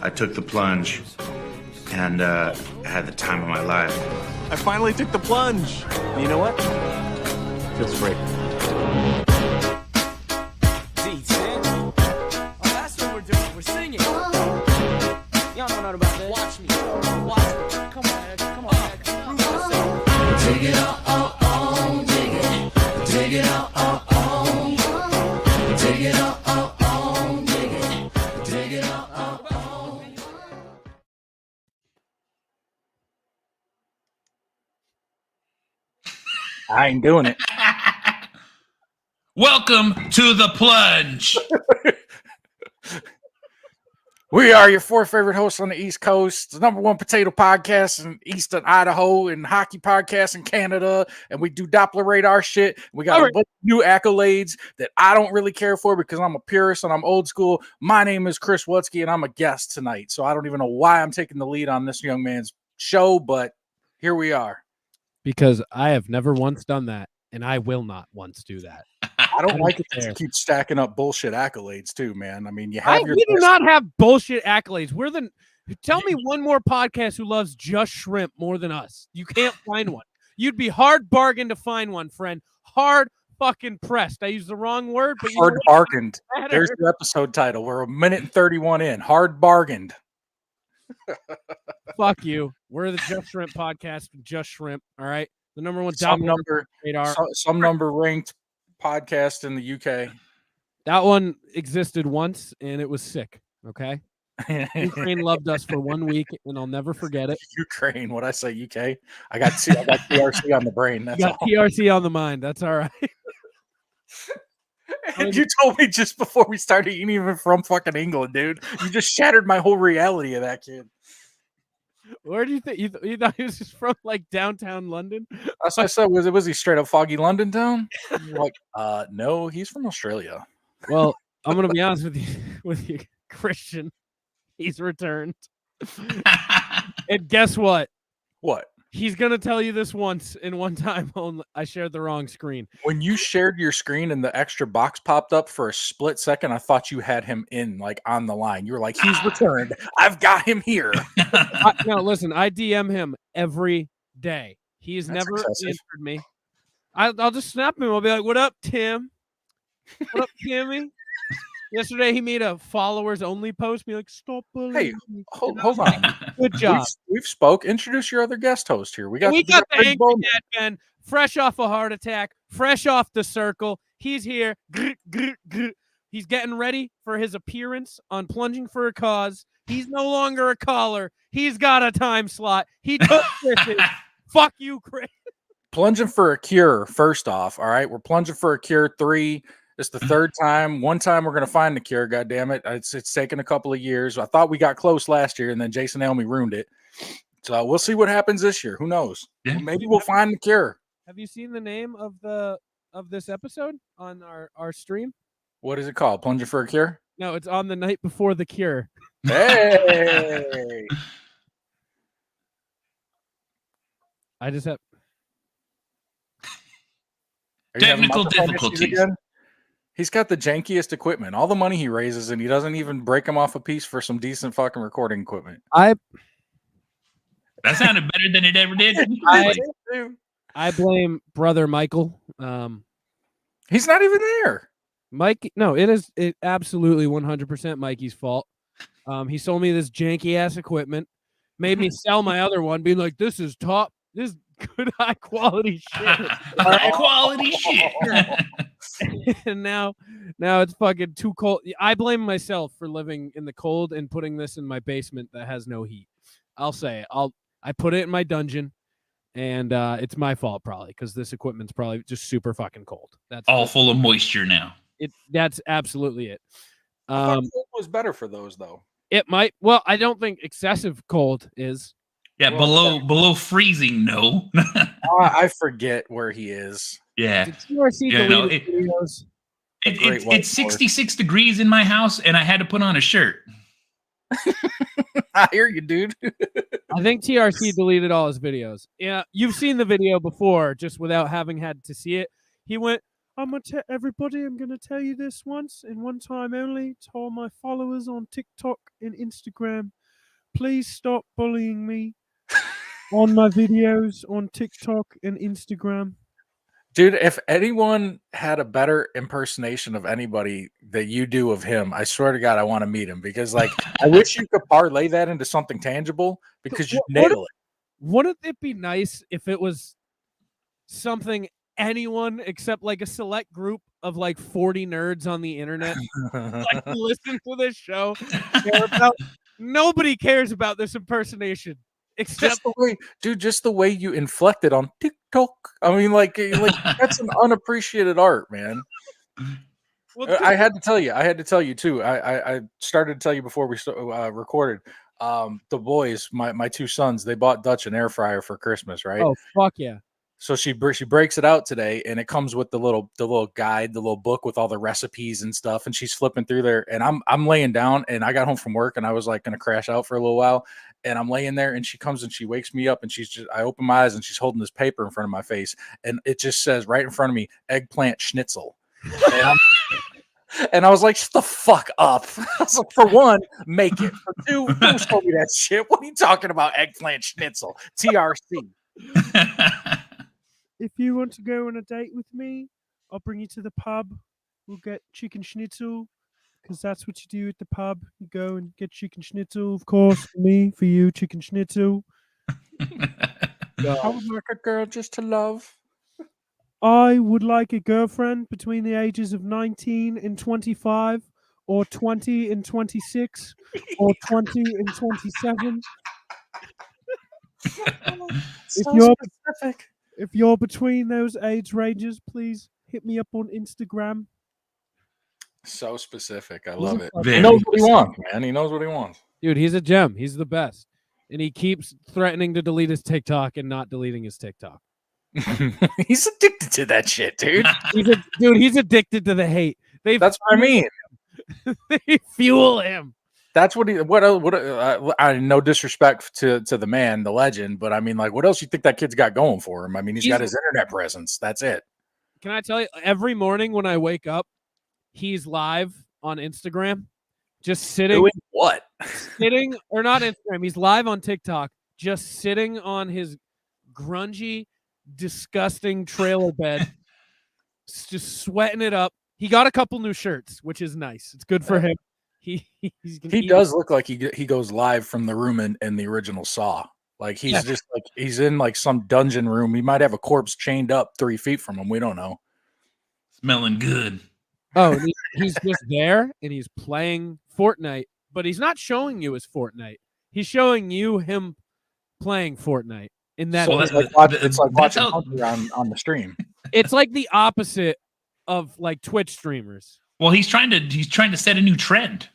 I took the plunge and had the time of my life. I finally took the plunge. And you know what? Feels great. Oh, that's what we're doing. We're singing. Y'all don't know about this. Watch me. Watch me. Come on, Ed. Come on, Ed. Prove yourself. Take it on, dig it. Take it on, take it on, dig it. Take it on. I ain't doing it. Welcome to the Plunge. We are your four favorite hosts on the East Coast, the number one potato podcast in Eastern Idaho, and hockey podcast in Canada. And we do Doppler radar shit. We got a bunch of new accolades that I don't really care for because I'm a purist and I'm old school. My name is Chris Wutzke, and I'm a guest tonight. So I don't even know why I'm taking the lead on this young man's show, but here we are. Because I have never once done that, and I will not once do that. I don't like it that you keep stacking up bullshit accolades too, man. I mean, you have we do not have bullshit accolades. Tell me one more podcast who loves just shrimp more than us. You can't find one. You'd be hard bargained to find one, friend. Hard fucking pressed. I used the wrong word, but hard bargained. There's your episode title. We're a minute and 31 in. Hard bargained. Fuck you. We're the Just Shrimp podcast. Just Shrimp. All right. The number one some number ranked podcast in the UK. That one existed once and it was sick. Okay. Ukraine loved us for 1 week and I'll never forget it. Ukraine. What I say, UK? I got TRC on the brain. That's all. TRC on the mind. That's all right. And you told me just before we started, you ain't even from fucking England, dude. You just shattered my whole reality of that kid. Where do you think you thought he was just from, like downtown London? That's what I said. Was he straight up foggy London town? Like, no, he's from Australia. Well, I'm gonna be honest with you, Christian. He's returned. And guess what? What? He's gonna tell you this once in one time only. I shared the wrong screen. When you shared your screen and the extra box popped up for a split second, I thought you had him in, like, on the line. You were like, he's returned. I've got him here. No, listen, I DM him every day. He's never answered me. I'll just snap him. I'll be like, what up, Tim? What up, Timmy? Yesterday, he made a followers only post. Be like, stop believing. Hey, hold on. Good job. We've spoke. Introduce your other guest host here. We got the angry dad, Ben, fresh off a heart attack, fresh off the circle. He's here. He's getting ready for his appearance on Plunging for a Cause. He's no longer a caller. He's got a time slot. He took Chris's. Fuck you, Chris. Plunging for a Cure, first off. All right, we're plunging for a Cure 3. It's the third time. One time we're going to find the cure, goddammit. It's taken a couple of years. I thought we got close last year, and then Jason Elmy ruined it. So we'll see what happens this year. Who knows? Yeah. Maybe we'll find the cure. Have you seen the name of this episode on our stream? What is it called? Plunging for a Cure? No, it's on the night before the cure. Hey! I just have technical difficulties again? He's got the jankiest equipment. All the money he raises, and he doesn't even break him off a piece for some decent fucking recording equipment. That sounded better than it ever did. I blame brother Michael. He's not even there. Mike, no, it absolutely 100% Mikey's fault. He sold me this janky ass equipment, made me sell my other one, being like, "This is top. This is good high quality shit. High quality shit." And now it's fucking too cold. I blame myself for living in the cold and putting this in my basement that has no heat. I'll say it. I put it in my dungeon, and it's my fault probably because this equipment's probably just super fucking cold. That's all full of moisture now. That's absolutely it. I thought cold was better for those though. It might. Well, I don't think excessive cold is. Yeah, below freezing. No. I forget where he is. Yeah. It's 66 degrees in my house, and I had to put on a shirt. I hear you, dude. I think TRC deleted all his videos. Yeah, you've seen the video before, just without having had to see it. He went, I'm gonna tell everybody. I'm gonna tell you this once and one time only to all my followers on TikTok and Instagram. Please stop bullying me on my videos on TikTok and Instagram. Dude, if anyone had a better impersonation of anybody that you do of him, I swear to God, I want to meet him because, like, I wish you could parlay that into something tangible because you nail it. Wouldn't it be nice if it was something anyone except like a select group of like 40 nerds on the internet like listen to this show care about? Nobody cares about this impersonation except Just the way, dude, just the way you inflect it on TikTok. I mean, like that's an unappreciated art, man. well, I had to tell you too. I started to tell you before we recorded. The boys, my two sons, they bought Dutch an air fryer for Christmas, right? oh fuck yeah. So she breaks it out today, and it comes with the little guide, the little book with all the recipes and stuff. And she's flipping through there, and I'm laying down, and I got home from work, and I was like gonna crash out for a little while, and I'm laying there, and she comes and she wakes me up, and I open my eyes, and she's holding this paper in front of my face, and it just says right in front of me, eggplant schnitzel. And I was like, shut the fuck up. I was like, for one, make it. For two, don't show me that shit. What are you talking about? Eggplant schnitzel. TRC. If you want to go on a date with me, I'll bring you to the pub. We'll get chicken schnitzel because that's what you do at the pub. You go and get chicken schnitzel, of course, for me, for you, chicken schnitzel. I would like a girl just to love. I would like a girlfriend between the ages of 19 and 25, or 20 and 26, or 20 and 27. If you're between those age ranges, please hit me up on Instagram. So specific. I love it. Very He knows what he wants, man. He knows what he wants. Dude, he's a gem. He's the best. And he keeps threatening to delete his TikTok and not deleting his TikTok. He's addicted to that shit, dude. He's addicted to the hate. That's what I mean. They fuel him. That's what I no disrespect to the man, the legend, but I mean, like, what else you think that kid's got going for him? I mean, he's got his internet presence. That's it. Can I tell you, every morning when I wake up, he's live on Instagram, just sitting. Doing what? Sitting, or not Instagram. He's live on TikTok, just sitting on his grungy, disgusting trailer bed, just sweating it up. He got a couple new shirts, which is nice. It's good for him. He does look like he goes live from the room in the original Saw. Like he's just like he's in like some dungeon room. He might have a corpse chained up 3 feet from him. We don't know. Smelling good. Oh, he's just there and he's playing Fortnite, but he's not showing you his Fortnite. He's showing you him playing Fortnite. In that, so it's like watching Hunter on the stream. It's like the opposite of like Twitch streamers. Well, he's trying to set a new trend.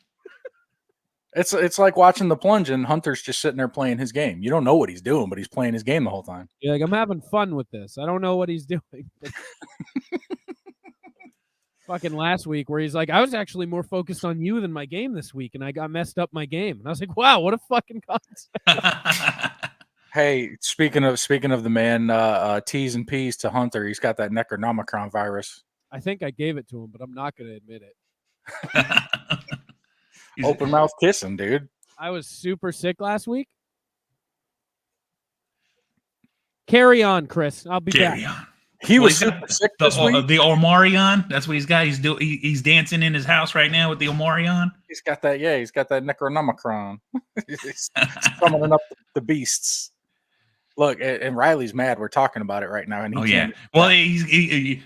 It's like watching the Plunge and Hunter's just sitting there playing his game. You don't know what he's doing, but he's playing his game the whole time. You're like, I'm having fun with this. I don't know what he's doing. Fucking last week where he's like, I was actually more focused on you than my game this week, and I got messed up my game. And I was like, wow, what a fucking concept. Hey, speaking of the man, T's and P's to Hunter, he's got that Necronomicron virus. I think I gave it to him, but I'm not going to admit it. Open mouth kissing, dude. I was super sick last week. Carry on, Chris. I'll be back. On. He was super sick this week. The Omarion. That's what he's got. He's dancing in his house right now with the Omarion. He's got that. Yeah, he's got that Necronomicron. He's summoning up the beasts. Look, and Riley's mad. We're talking about it right now. And well, he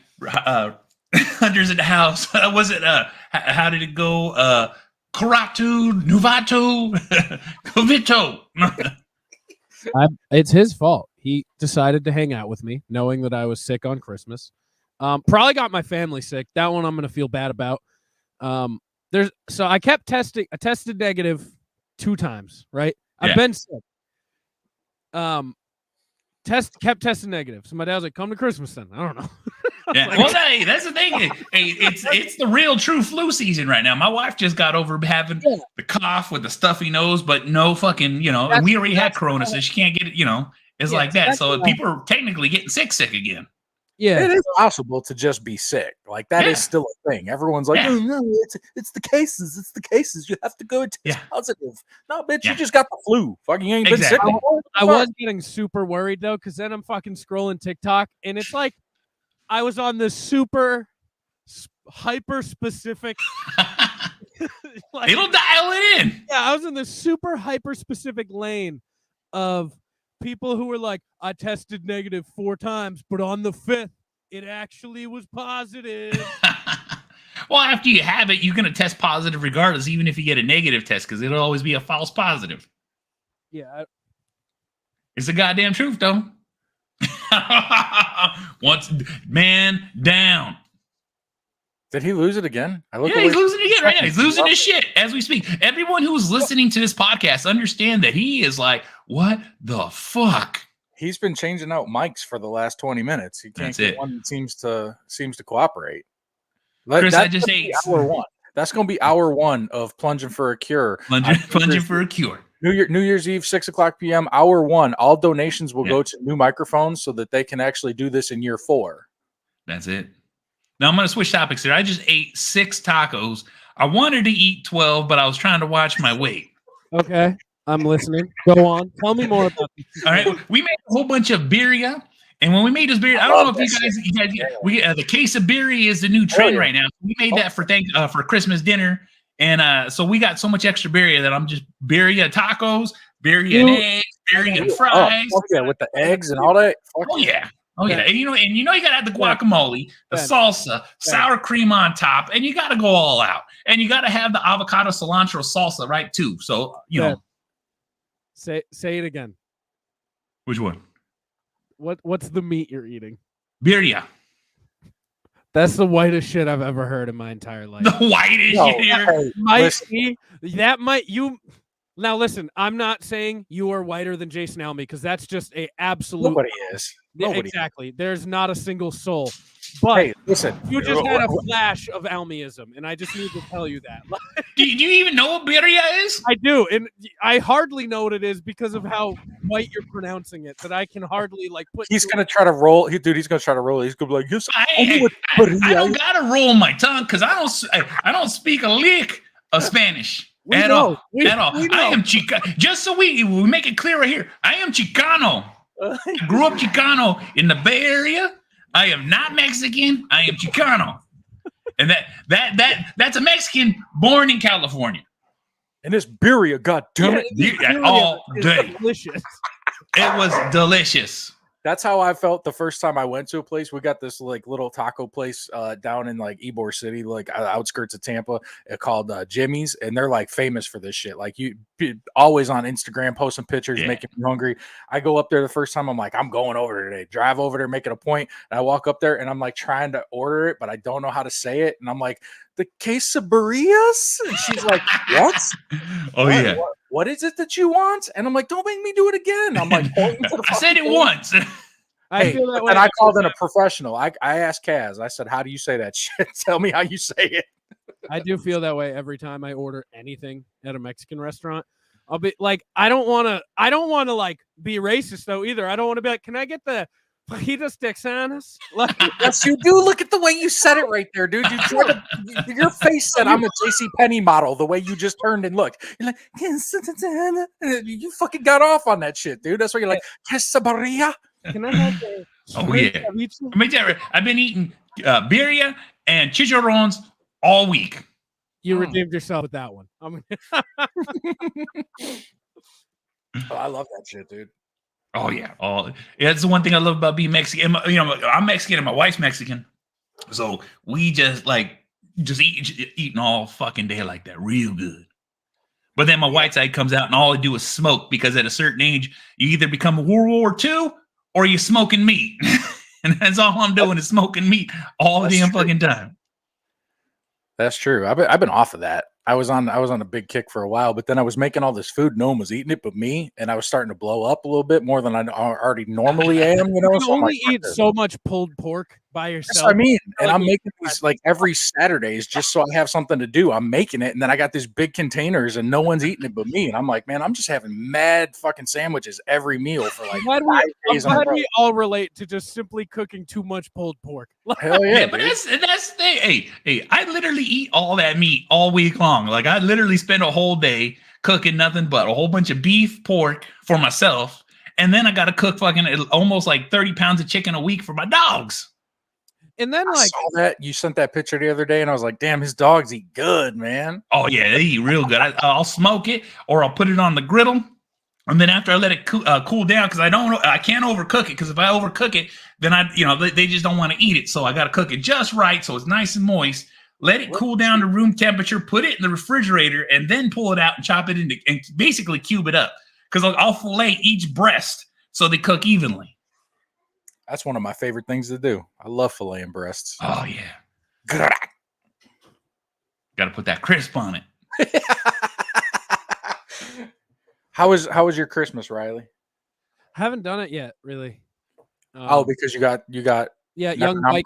Hunter's in the house. Was it? How did it go? Karatu, Nuvato, Covito. It's his fault. He decided to hang out with me, knowing that I was sick on Christmas. Probably got my family sick. That one I'm going to feel bad about. So I kept testing. I tested negative 2 times. Right? I've been sick. Kept testing negative. So my dad was like, "Come to Christmas then." I don't know. Yeah. Well, hey, that's the thing. Hey, it's the real true flu season right now. My wife just got over having the cough with the stuffy nose, but no fucking, and we already had corona, so she can't get it, it's like that. So people are technically getting sick again. Yeah. It is possible to just be sick. Like that is still a thing. Everyone's like, oh no, it's the cases. It's the cases. You have to go and test positive. No, bitch, you just got the flu. Fucking you ain't been sick. I was getting super worried though, because then I'm fucking scrolling TikTok, and it's like I was on this super hyper specific. Like, it'll dial it in. Yeah, I was in this super hyper specific lane of people who were like, I tested negative 4 times, but on the 5th, it actually was positive. Well, after you have it, you're going to test positive regardless, even if you get a negative test, because it'll always be a false positive. Yeah. It's the goddamn truth, though. Once man down. Did he lose it again? He's losing it again right now. He's losing his shit as we speak. Everyone who's listening to this podcast understand that he is like, what the fuck? He's been changing out mics for the last 20 minutes. He can't get one that seems to cooperate. Chris, I just ate hour 1. That's going to be hour 1 of plunging for a cure. Plunging for a cure. New Year's Eve, 6:00 p.m. Hour 1. All donations will go to new microphones so that they can actually do this in year 4. That's it. Now I'm going to switch topics here. I just ate 6 tacos. I wanted to eat 12, but I was trying to watch my weight. Okay, I'm listening. Go on. Tell me more about this. All right, we made a whole bunch of birria, and when we made this birria, I don't know if you guys the case of birria is the new trend right now. We made that for Christmas dinner, and so we got so much extra birria that I'm just birria tacos, birria and eggs, birria and fries. With the eggs and all that. Oh yeah, and you gotta have the guacamole, the salsa, sour cream on top, and you gotta go all out, and you gotta have the avocado cilantro salsa, right? Too. So you know, say it again. Which one? What's the meat you're eating? Birria. That's the whitest shit I've ever heard in my entire life. The whitest shit. Now listen, I'm not saying you are whiter than Jason Alme, because that's just a absolute. Nobody is. Exactly. There's not a single soul. But listen, you just had a flash of Almeism, and I just need to tell you that. Do you even know what birria is? I do, and I hardly know what it is because of how white you're pronouncing it. That I can hardly put. He's gonna try to roll, dude. He's gonna try to roll. He's gonna be like, "Yes, I don't gotta roll my tongue because I don't speak a lick of Spanish. At all. I am Chicano. Just so we make it clear right here, I am Chicano. I grew up Chicano in the Bay Area. I am not Mexican. I am Chicano, and that's a Mexican born in California. And this birria, god damn it, all day. Delicious. It was delicious. That's how I felt the first time I went to a place. We got this little taco place down in Ybor City, outskirts of Tampa, called Jimmy's, and they're famous for this shit. You always on Instagram posting pictures, making me hungry. I go up there the first time. I'm like, I'm going over today. Drive over there, make it a point. And I walk up there and I'm trying to order it, but I don't know how to say it. And I'm like, the quesadillas? And she's like, what? What is it that you want? And I'm like, don't make me do it again. I'm like, I said it once. I feel that way. And I called in a professional. I asked Kaz. I said, how do you say that shit? Tell me how you say it. I do feel that way every time I order anything at a Mexican restaurant. I'll be like, I don't want to be racist though either. I don't want to be like, can I get the fajitas texanas? Yes, you do. Look at the way you said it right there, dude. Your face said I'm a JCPenney model. The way you just turned and looked, you're like, you fucking got off on that shit, dude. That's why you're like, quesadilla. Can I have the? Oh yeah. I've been eating birria and chicharrones all week. You redeemed yourself with that one. I love that shit, dude. Oh yeah, that's the one thing I love about being Mexican. I'm Mexican and my wife's Mexican, so we just eating all fucking day like that, real good. But then my white side comes out and all I do is smoke, because at a certain age you either become a World War II or you're smoking meat, and that's all I'm doing is smoking meat all the damn fucking time. That's true. I've been off of that. I was on a big kick for a while, but then I was making all this food. No one was eating it but me, and I was starting to blow up a little bit more than I already normally am. You only eat so much pulled pork by That's yourself. what I mean. And Like I'm we- making these like every Saturdays just so I have something to do. I'm making it, and then I got these big containers, and no one's eating it but me. And I'm like, man, I'm just having mad fucking sandwiches every meal for like I'm glad 5 I'm days in a glad row. we all relate to just simply cooking too much pulled pork. Hell Yeah, yeah, but dude. that's the thing. Hey, I literally eat all that meat all week long. Like I literally spend a whole day cooking nothing but a whole bunch of beef, pork for myself, and then I got to cook fucking almost like 30 pounds of chicken a week for my dogs. And then I like saw that you sent that picture the other day, and I was like, damn, his dogs eat good, man. Oh yeah, they eat real good. I'll smoke it or I'll put it on the griddle, and then after I let it cool down, because I can't overcook it. Because if I overcook it, then they just don't want to eat it. So I got to cook it just right so it's nice and moist. Let it cool down to room temperature. Put it in the refrigerator, and then pull it out and chop it into and basically cube it up. Because I'll fillet each breast so they cook evenly. That's one of my favorite things to do. I love filleting breasts. Oh yeah, got to put that crisp on it. How was your Christmas, Riley? haven't done it yet, really. Oh, because you got yeah, young Mike,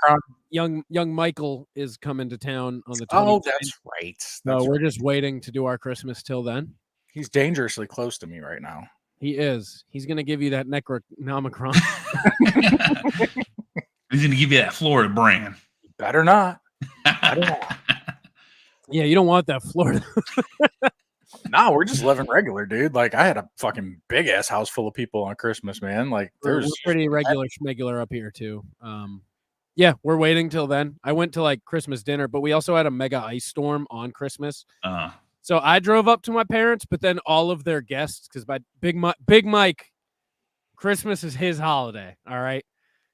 Necronomicon? young Michael is coming to town on the 29th. Oh, that's right. So we're just waiting to do our Christmas till then. He's dangerously close to me right now. He is. He's gonna give you that Necronomicron. He's gonna give you that Florida brand. Better not. Better not. Yeah, you don't want that Florida. No, we're just living regular, dude. Like I had a fucking big ass house full of people on Christmas, man. Like We're there's pretty regular schmegular up here too. Yeah, we're waiting till then. I went to like Christmas dinner, but we also had a mega ice storm on Christmas. So I drove up to my parents, but then all of their guests, because my Big Mike, Christmas is his holiday. All right,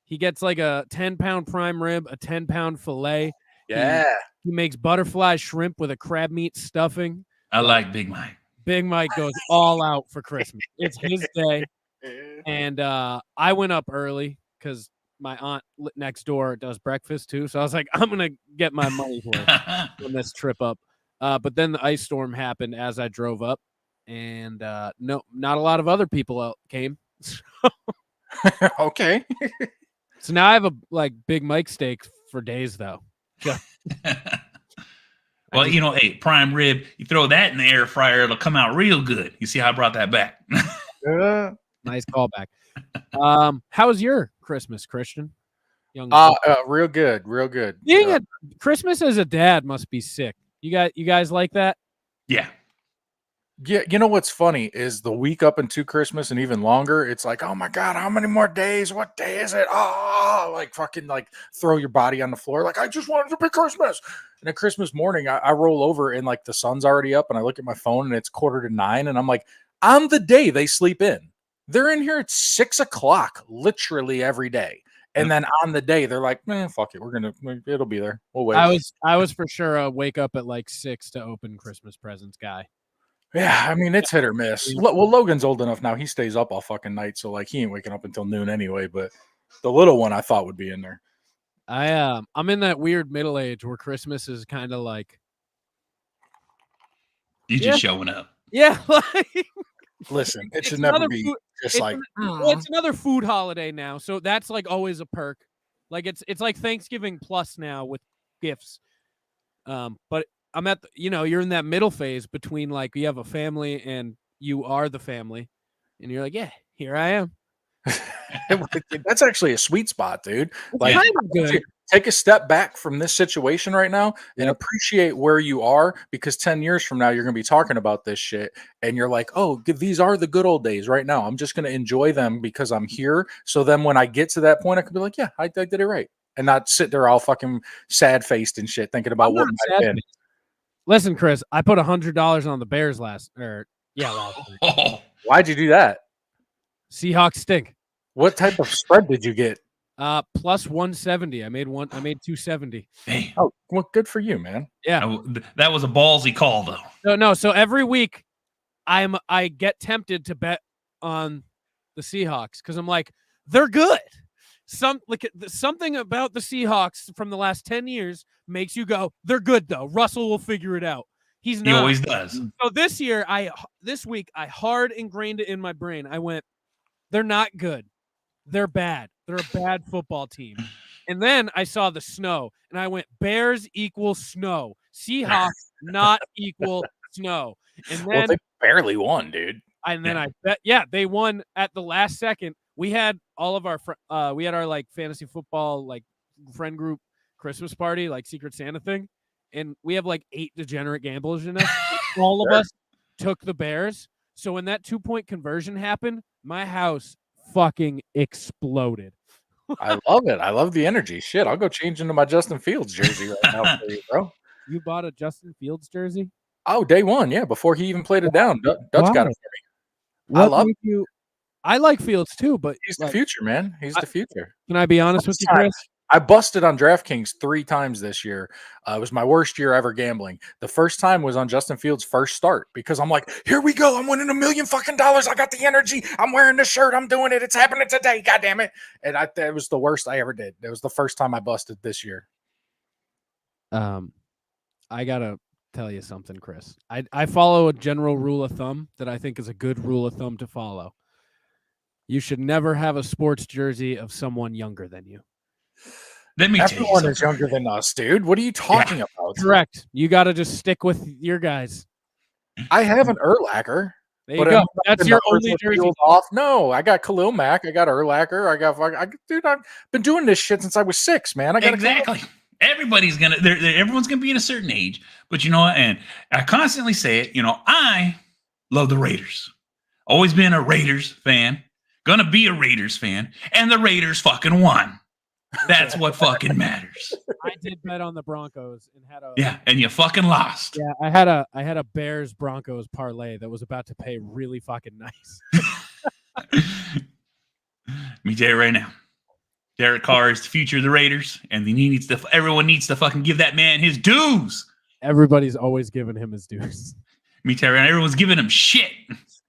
he gets like a 10-pound prime rib, a 10-pound fillet. yeah. He makes butterfly shrimp with a crab meat stuffing. I like Big Mike. Big Mike goes all out for Christmas. It's his day. And I went up early because my aunt next door does breakfast too. So I was like, I'm going to get my money's worth on this trip up. But then the ice storm happened as I drove up. And no, not a lot of other people came. Okay. So now I have a like Big Mike steak for days though. Well, hey, prime rib, you throw that in the air fryer, it'll come out real good. You see how I brought that back? Nice callback. How was your Christmas, Christian? Young real good, real good. Being a Christmas as a dad must be sick. You guys like that? Yeah. Yeah, you know what's funny is the week up into Christmas and even longer, it's like, oh my God, how many more days? What day is it? Oh, like fucking like throw your body on the floor. Like, I just wanted to be Christmas. And at Christmas morning, I roll over and like the sun's already up and I look at my phone and it's 8:45 and I'm like, on the day they sleep in, they're in here at 6 o'clock, literally every day. And then on the day, they're like, man, fuck it. It'll be there. We'll wait. I was for sure a wake up at like 6 to open Christmas presents guy. Yeah, I mean, it's hit or miss. Well, Logan's old enough now. He stays up all fucking night. So, like, he ain't waking up until noon anyway. But the little one I thought would be in there. I'm in that weird middle age where Christmas is kind of like... You just showing up. Yeah, like... Listen, it should It's never another be food- just it's like... Well, it's another food holiday now. So that's like always a perk. Like it's like Thanksgiving plus now with gifts. But I'm at you're in that middle phase between like you have a family and you are the family, and you're like, yeah, here I am. That's actually a sweet spot, dude. Like, kind of good. Take a step back from this situation right now and appreciate where you are, because 10 years from now, you're going to be talking about this shit. And you're like, oh, these are the good old days right now. I'm just going to enjoy them because I'm here. So then when I get to that point, I can be like, yeah, I did it right. And not sit there all fucking sad faced and shit, thinking about what might have been. Listen, Chris, I put $100 on the Bears last week. Oh, Why'd you do that? Seahawks stink. What type of spread did you get? Plus 170. I made 270. damn. Oh, well, good for you, man. Yeah. That was a ballsy call, though. No. So every week, I get tempted to bet on the Seahawks because I'm like, they're good. Something about the Seahawks from the last 10 years makes you go, they're good though. Russell will figure it out. He's not. He always does. So this week, I hard ingrained it in my brain. I went, they're not good. They're bad. They're a bad football team. And then I saw the snow, and I went, Bears equal snow. Seahawks not equal snow. And then Well, they barely won, dude. And then I bet, they won at the last second. We had all of our, we had our like fantasy football, like friend group Christmas party, like Secret Santa thing. And we have like 8 degenerate gamblers in us. All of us took the Bears. So when that 2-point conversion happened, my house fucking exploded. I love it. I love the energy. Shit, I'll go change into my Justin Fields jersey right now for you, bro. You bought a Justin Fields jersey? Oh, day one, yeah, before he even played it down. Dutch got it for me. What I love you. I like Fields too, but he's the future, man. He's the future. Can I be honest with you, Chris? I busted on DraftKings 3 times this year. It was my worst year ever gambling. The first time was on Justin Fields' first start because I'm like, here we go. I'm winning $1 million fucking dollars. I got the energy. I'm wearing the shirt. I'm doing it. It's happening today. God damn it. And that was the worst I ever did. It was the first time I busted this year. I gotta tell you something, Chris. I follow a general rule of thumb that I think is a good rule of thumb to follow. You should never have a sports jersey of someone younger than you. Everyone is younger than us, dude. What are you talking about? Correct. You got to just stick with your guys. I have an Urlacher. There you go. That's your only jersey. Off. No, I got Khalil Mack. I got Urlacher. Dude, I've been doing this shit since I was 6, man. Exactly. Everybody's gonna. Everyone's gonna be in a certain age, but you know what? And I constantly say it. You know, I love the Raiders. Always been a Raiders fan. Gonna be a Raiders fan, and the Raiders fucking won. That's what fucking matters. I did bet on the Broncos and had a and you fucking lost. Yeah, I had a Bears Broncos parlay that was about to pay really fucking nice. Let me tell you right now, Derek Carr is the future of the Raiders, and everyone needs to fucking give that man his dues. Everybody's always giving him his dues. Let me tell you right now, everyone's giving him shit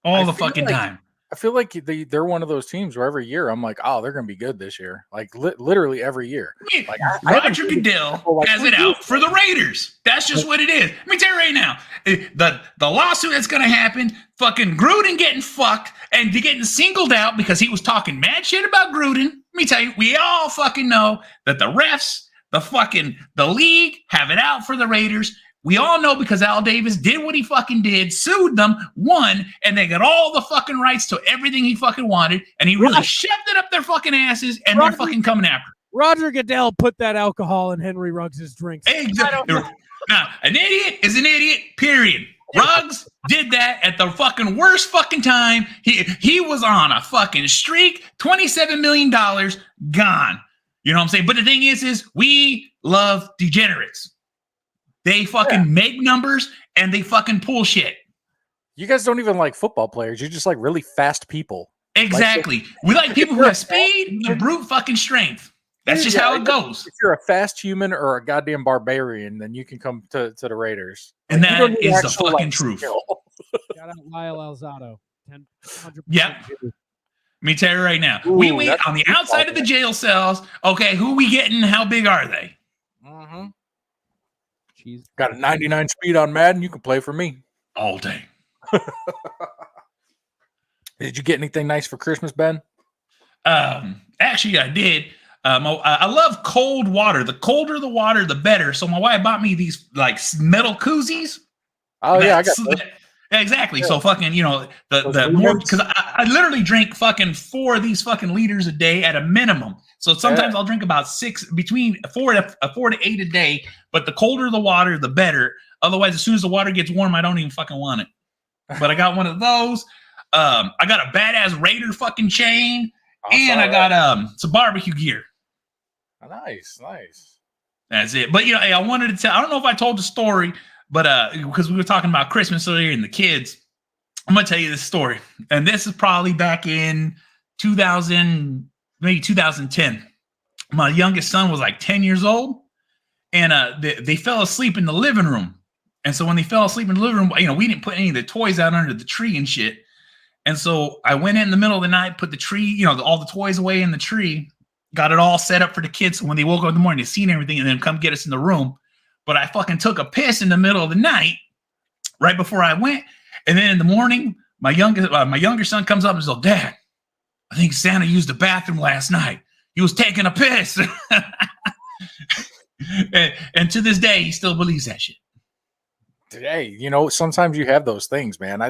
all the fucking time. I feel like they're one of those teams where every year I'm like, oh, they're going to be good this year. Like literally every year. Like, Roger Goodell has it out for the Raiders. That's just what it is. Let me tell you right now, the lawsuit that's going to happen, fucking Gruden getting fucked and getting singled out because he was talking mad shit about Gruden. Let me tell you, we all fucking know that the refs, the league have it out for the Raiders. We all know because Al Davis did what he fucking did, sued them, won, and they got all the fucking rights to everything he fucking wanted, and he really shoved it up their fucking asses, and they're fucking coming after him. Roger Goodell put that alcohol in Henry Ruggs' drinks. Exactly. Now, an idiot is an idiot, period. Ruggs did that at the fucking worst fucking time. He was on a fucking streak, $27 million gone. You know what I'm saying? But the thing is we love degenerates. They fucking make numbers and they fucking pull shit. You guys don't even like football players. You just like really fast people. Exactly. We like people who have speed and brute fucking strength. That's just how it goes. If you're a fast human or a goddamn barbarian, then you can come to the Raiders. And that is the fucking truth. Shout out Lyle Alzado. 100%. Yep. Let me tell you right now. We wait on the outside of the jail cells. Okay, who we getting? How big are they? Mm-hmm. Got a 99 speed on Madden. You can play for me all day. Did you get anything nice for Christmas, Ben? Actually, I did. I love cold water. The colder the water, the better. So my wife bought me these like metal koozies. Oh yeah, I got those. Exactly. Yeah. So fucking, the more, because I literally drink fucking 4 of these fucking liters a day at a minimum. So sometimes I'll drink about 6, between 4 to 8 a day. But the colder the water, the better. Otherwise, as soon as the water gets warm, I don't even fucking want it. But I got one of those. I got a badass Raider fucking chain, and I got some barbecue gear. Nice. That's it. But I wanted to tell. I don't know if I told the story. But because we were talking about Christmas earlier and the kids, I'm going to tell you this story. And this is probably back in 2000, maybe 2010. My youngest son was like 10 years old. And they fell asleep in the living room. And so when they fell asleep in the living room, we didn't put any of the toys out under the tree and shit. And so I went in the middle of the night, put the tree, all the toys away in the tree, got it all set up for the kids. So when they woke up in the morning, they seen everything and then come get us in the room. But I fucking took a piss in the middle of the night right before I went. And then in the morning, my younger son comes up and says, "Dad, I think Santa used the bathroom last night. he was taking a piss. and to this day, he still believes that shit. Hey, sometimes you have those things, man.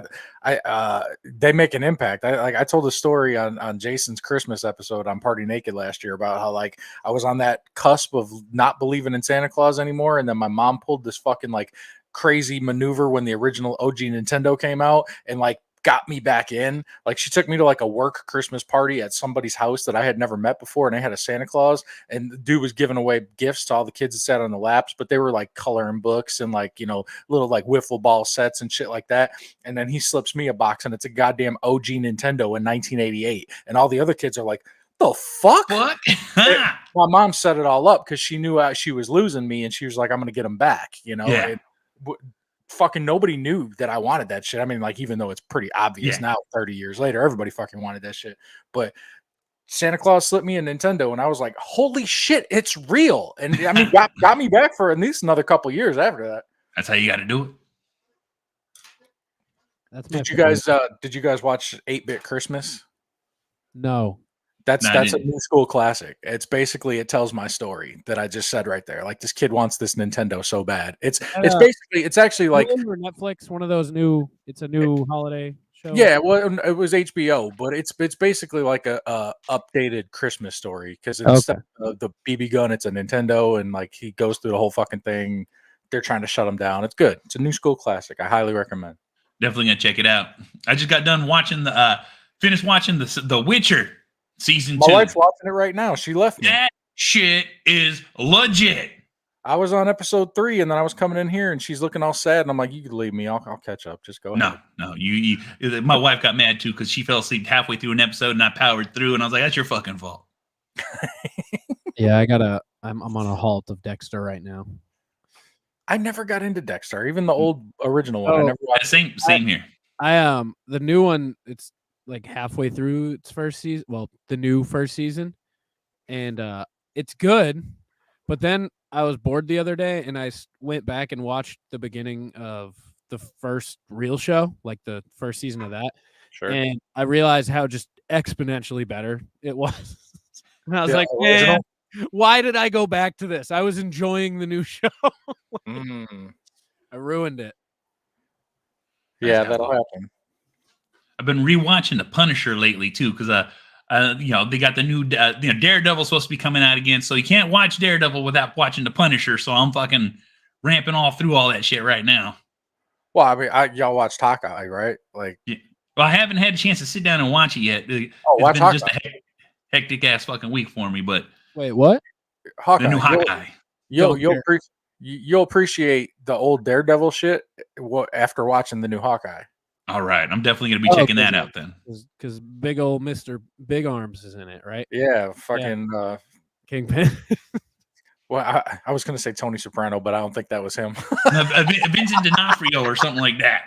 They make an impact. I told a story on Jason's Christmas episode on Party Naked last year about how like I was on that cusp of not believing in Santa Claus anymore, and then my mom pulled this fucking like crazy maneuver when the original OG Nintendo came out and like got me back in. Like she took me to like a work Christmas party at somebody's house that I had never met before, and they had a Santa Claus, and the dude was giving away gifts to all the kids that sat on the laps, but they were like coloring books and like little like wiffle ball sets and shit like that. And then he slips me a box, and it's a goddamn OG Nintendo in 1988, and all the other kids are like, the fuck? What? My mom set it all up because she knew she was losing me, and she was like, I'm gonna get him back, Yeah. Fucking nobody knew that I wanted that shit. I mean, like, even though it's pretty obvious now, 30 years later, everybody fucking wanted that shit. But Santa Claus slipped me a Nintendo, and I was like, holy shit, it's real. And I mean, got me back for at least another couple years after that. That's how you got to do it. That's Did you guys watch 8-Bit Christmas? No. That's I a didn't. new school classic. It's basically, it tells my story that I just said right there. Like, this kid wants this Nintendo so bad. It's actually like Hulu or Netflix, one of those new. It's a new holiday show. Yeah, well, it was HBO, but it's basically like a updated Christmas story because instead of the BB gun, it's a Nintendo, and like he goes through the whole fucking thing. They're trying to shut him down. It's good. It's a new school classic. I highly recommend. Definitely gonna check it out. I just got done watching finished watching the Witcher season 2. My wife's watching it right now. She left me. That shit is legit. I was on episode 3, and then I was coming in here, and she's looking all sad, and I'm like, "You could leave me. I'll catch up. Just go ahead." No. You my wife got mad too because she fell asleep halfway through an episode, and I powered through, and I was like, "That's your fucking fault." Yeah, I'm on a halt of Dexter right now. I never got into Dexter, even the old original one. I never watched. Same here. The new one, it's like halfway through its first season. Well, the new first season, and it's good. But then I was bored the other day, and I went back and watched the beginning of the first real show, like the first season of that. Sure. And I realized how just exponentially better it was. And I was The like, original? man, why did I go back to this? I was enjoying the new show. I ruined it. Yeah, that'll happen. I've been rewatching The Punisher lately too, because they got the new Daredevil's supposed to be coming out again, so you can't watch Daredevil without watching The Punisher. So I'm fucking ramping all through all that shit right now. Well, I mean, y'all watched Hawkeye, right? Like, Yeah. Well, I haven't had a chance to sit down and watch it yet. It's watch been just Hawkeye. a hectic ass fucking week for me. But Wait, what? Hawkeye. the new Hawkeye. You'll appreciate the old Daredevil shit after watching the new Hawkeye. All right, I'm definitely gonna be checking that out then. Because big old Mr. Big Arms is in it, right? Yeah, fucking. Kingpin. Well, I was gonna say Tony Soprano, but I don't think that was him. Vincent D'Onofrio or something like that.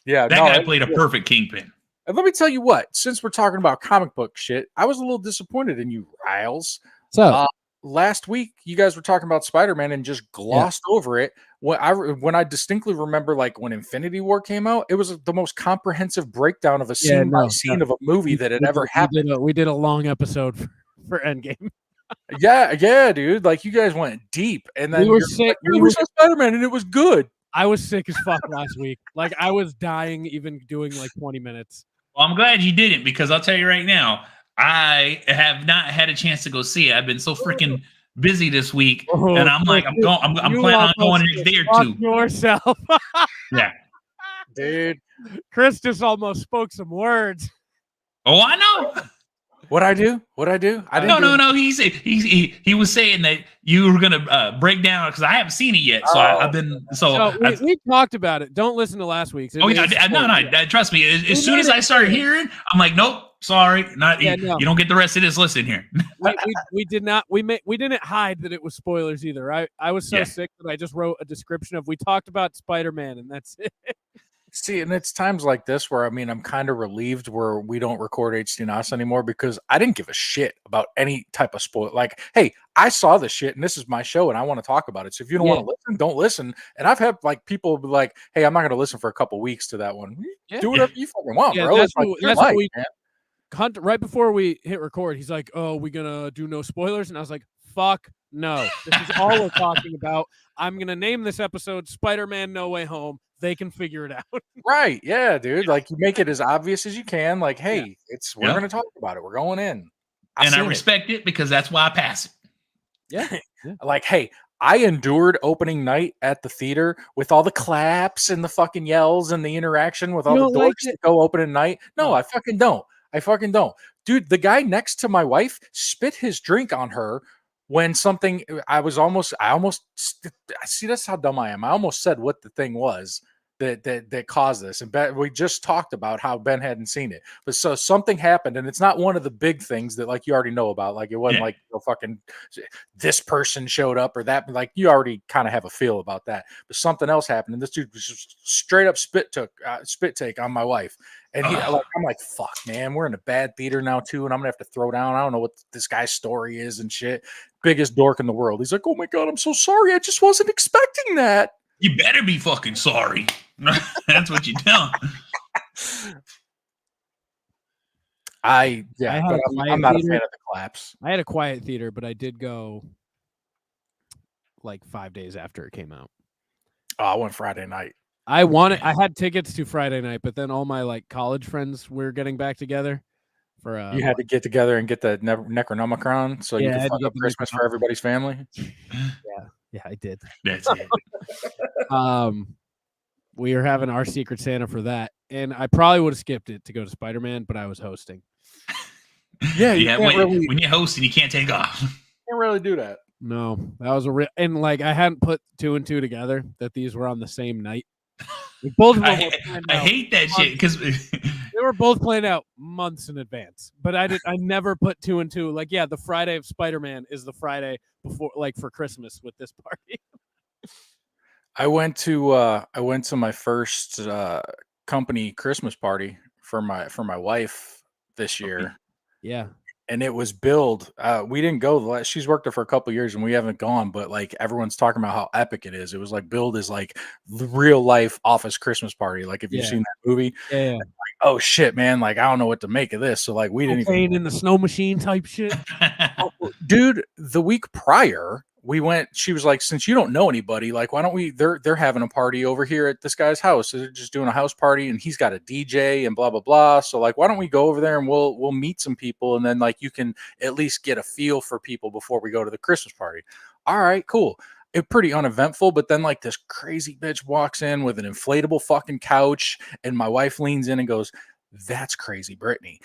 Yeah. That guy played a perfect Kingpin. And let me tell you what. Since we're talking about comic book shit, I was a little disappointed in you, Riles. So Last week, you guys were talking about Spider-Man and just glossed over it. When I distinctly remember, like when Infinity War came out, it was the most comprehensive breakdown of a scene by scene of a movie that had ever happened. We did a long episode for Endgame. Yeah, dude. Like you guys went deep, and then We were sick. Like, we saw Spider-Man, and it was good. I was sick as fuck last week. Like I was dying even doing like 20 minutes. Well, I'm glad you didn't, because I'll tell you right now, I have not had a chance to go see it. I've been so freaking busy this week, and I'm like, I'm planning on going next day or two. Yourself, Yeah, Dude, Chris just almost spoke some words. Oh, I know. What I do? I didn't. No. He was saying that you were gonna break down, because I haven't seen it yet. So I've been we talked about it. Don't listen to last week's. Trust me. As soon as I started hearing, I'm like, nope, sorry, you don't get the rest of this listen here. we did not. We didn't hide that it was spoilers either. I was so sick that I just wrote a description of we talked about Spider-Man, and that's it. See, and it's times like this where, I mean, I'm kind of relieved where we don't record HD Nos anymore, because I didn't give a shit about any type of spoil. Like, hey, I saw this shit and this is my show and I want to talk about it. So if you don't want to listen, don't listen. And I've had like people be like, hey, I'm not going to listen for a couple weeks to that one. Do whatever you fucking want, bro. That's what we Hunt right before we hit record, he's like, "Oh, we gonna do no spoilers?" And I was like, "Fuck no! This is all we're talking about. I'm gonna name this episode Spider-Man: No Way Home. They can figure it out." Right. Yeah, dude. Like you make it as obvious as you can. Like, hey, we're Yeah. gonna talk about it. We're going in. And I respect it because that's why I pass it. Yeah. Like, hey, I endured opening night at the theater with all the claps and the fucking yells and the interaction with all the don't like dorks that go opening night. No, I fucking don't. I fucking don't. Dude, the guy next to my wife spit his drink on her when something I almost see, that's how dumb I am. I almost said what the thing was that caused this. And Ben, we just talked about how Ben hadn't seen it. But so something happened, and it's not one of the big things that like you already know about. Like it wasn't like fucking this person showed up or that, like you already kind of have a feel about that. But something else happened, and this dude was just straight up spit take on my wife. And I'm like, fuck, man, we're in a bad theater now too, and I'm gonna have to throw down. I don't know what this guy's story is and shit. Biggest dork in the world. He's like, oh my god, I'm so sorry. I just wasn't expecting that. You better be fucking sorry. That's what you tell. I'm not a fan of the claps. I had a quiet theater, but I did go like 5 days after it came out. Oh, I went Friday night. I had tickets to Friday night, but then all my like college friends were getting back together for you had to get together and get the Necronomicon so you could fuck up Christmas for everybody's family. Yeah, I did. That's it. We were having our Secret Santa for that, and I probably would have skipped it to go to Spider-Man, but I was hosting. Yeah, when you're hosting, you can't take off. Can't really do that. No, that was and like I hadn't put 2 and 2 together that these were on the same night. Like, both of them I hate that shit because they were both planned out months in advance, but I never put 2 and 2. Like, yeah, the Friday of Spider-Man is the Friday before, like for Christmas with this party. I went to my first company Christmas party for my wife this year. Yeah. And it was billed. We didn't go. She's worked there for a couple of years, and we haven't gone. But like everyone's talking about how epic it is. It was like billed as like the real life office Christmas party. Like if you've seen that movie, like, oh shit, man! Like I don't know what to make of this. So like we didn't even in the snow machine type shit. Dude, the week prior we went. She was like, since you don't know anybody, like why don't we? They're having a party over here at this guy's house. They're just doing a house party, and he's got a DJ and blah blah blah. So like, why don't we go over there and we'll meet some people, and then like you can at least get a feel for people before we go to the Christmas party. All right, cool. It pretty uneventful, but then like this crazy bitch walks in with an inflatable fucking couch, and my wife leans in and goes, "That's crazy, Brittany."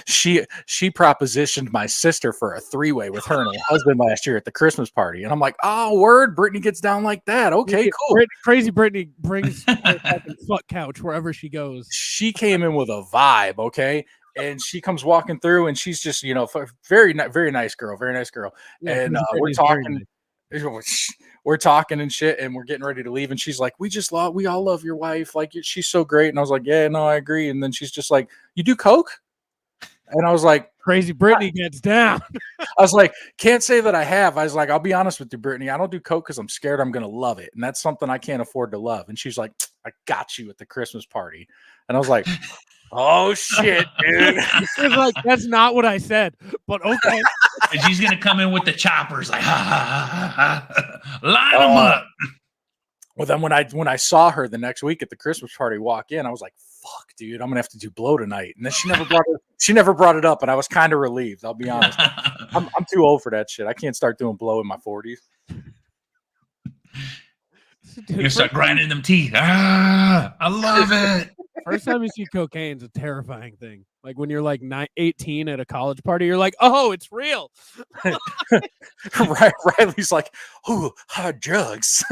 She propositioned my sister for a 3-way with her and her husband last year at the Christmas party. And I'm like, oh, word, Brittany gets down like that. Okay, cool. Crazy Brittany brings her fucking fuck couch wherever she goes. She came in with a vibe, okay? And she comes walking through, and she's just, very nice girl, very nice girl. Yeah, and we're talking. We're talking and shit, and we're getting ready to leave. And she's like, we all love your wife. Like, she's so great. And I was like, yeah, no, I agree. And then she's just like, you do coke? And I was like, crazy Brittany gets down. I was like, can't say that I have. I was like, I'll be honest with you, Brittany. I don't do coke because I'm scared I'm going to love it. And that's something I can't afford to love. And she's like, I got you at the Christmas party. And I was like, oh shit, dude. She's like, that's not what I said, but okay. And she's going to come in with the choppers like, ha, ha, ha, ha. Line them up. Well, then when I saw her the next week at the Christmas party walk in, I was like, fuck, dude, I'm gonna have to do blow tonight. And then she never brought it up, and I was kind of relieved. I'll be honest. I'm too old for that shit. I can't start doing blow in my 40s. You're gonna start grinding them teeth. I love it. First time you see cocaine is a terrifying thing. Like when you're like 18 at a college party, you're like, oh, it's real. Right. Riley's like, oh, hard drugs.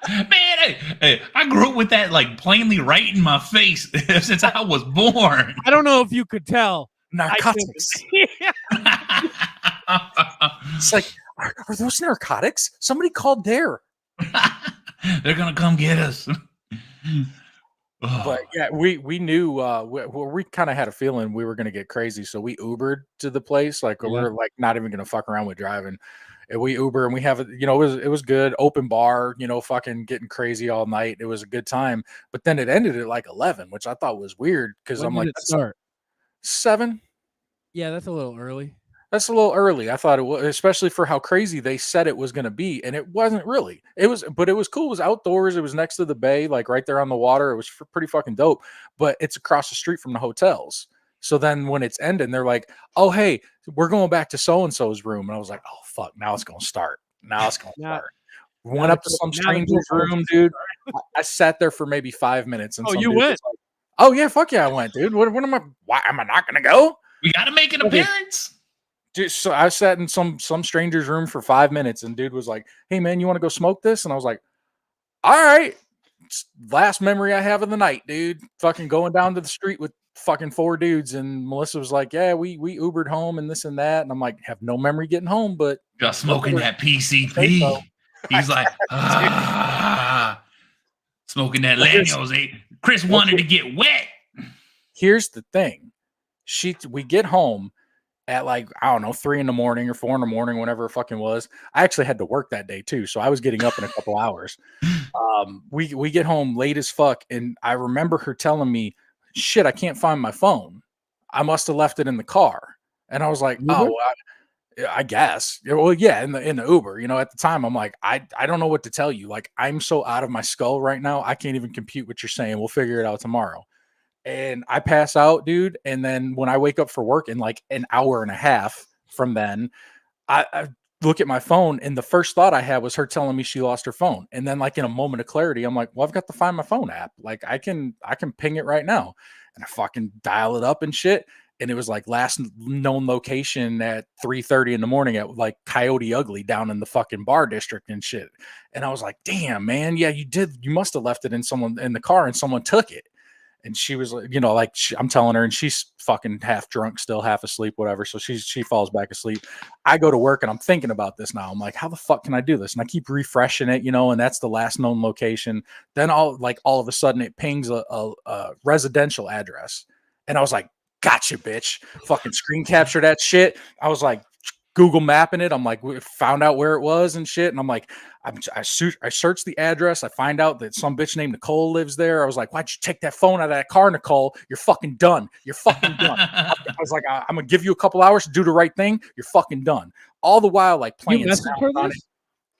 Man, hey, I grew up with that like plainly right in my face since I was born. I don't know if you could tell. Narcotics. It's like, are those narcotics? Somebody called there. They're gonna come get us. But yeah, we knew we kind of had a feeling we were gonna get crazy, so we Ubered to the place. Like we're like not even gonna fuck around with driving. and we Uber and we have it. You know, it was good. Open bar. You know, fucking getting crazy all night. It was a good time. But then it ended at like 11, which I thought was weird because When I'm did like, it that's start? 7. Yeah, that's a little early. That's a little early. I thought it was, especially for how crazy they said it was going to be, and it wasn't really. It was, but it was cool. It was outdoors. It was next to the bay, like right there on the water. It was pretty fucking dope. But it's across the street from the hotels. So then when it's ending, they're like, "Oh, hey, we're going back to so and so's room," and I was like, "Oh fuck, now it's going to start. Now it's going to Now- start." Went up to some now the stranger's cool room, dude. I sat there for maybe 5 minutes, and Oh, some you dude was went? like, "Oh yeah, fuck yeah, I went, dude. What am I? Why am I not going to go?" We got to make an Okay. appearance. Dude, so I sat in some stranger's room for 5 minutes, and dude was like, "Hey man, you want to go smoke this?" And I was like, "All right." It's last memory I have of the night, dude. Fucking going down to the street with fucking 4 dudes, and Melissa was like, "Yeah, we Ubered home and this and that," and I'm like, "Have no memory getting home, but Just smoking that say PCP. so." He's like, smoking that Lanios. Chris wanted to get wet. Here's the thing: we get home at like, I don't know, 3 in the morning or 4 in the morning, whenever it fucking was. I actually had to work that day too, so I was getting up in a couple hours. We get home late as fuck, and I remember her telling me, "Shit, I can't find my phone. I must have left it in the car." And I was like, Uber? "Oh, I guess." Yeah, well, yeah, in the Uber. You know, at the time, I'm like, I don't know what to tell you. Like, I'm so out of my skull right now, I can't even compute what you're saying. We'll figure it out tomorrow. And I pass out, dude. And then when I wake up for work in like an hour and a half from then, I look at my phone, and the first thought I had was her telling me she lost her phone. And then, like in a moment of clarity, I'm like, well, I've got the Find My Phone app. Like I can ping it right now, and I fucking dial it up and shit. And it was like last known location at 3:30 in the morning at like Coyote Ugly down in the fucking bar district and shit. And I was like, damn, man, yeah, you must have left it in the car, and someone took it. And she was like, you know, like I'm telling her, and she's fucking half drunk, still half asleep, whatever. So she falls back asleep. I go to work, and I'm thinking about this now. I'm like, how the fuck can I do this? And I keep refreshing it, you know, and that's the last known location. Then all of a sudden it pings a residential address. And I was like, gotcha, bitch. Fucking screen capture that shit. I was like, Google mapping it. I'm like, we found out where it was and shit. And I'm like, I searched the address. I find out that some bitch named Nicole lives there. I was like, why'd you take that phone out of that car, Nicole? You're fucking done. You're fucking done. I was like, I'm gonna give you a couple hours to do the right thing. You're fucking done. All the while, like playing. You messaged her on this? it.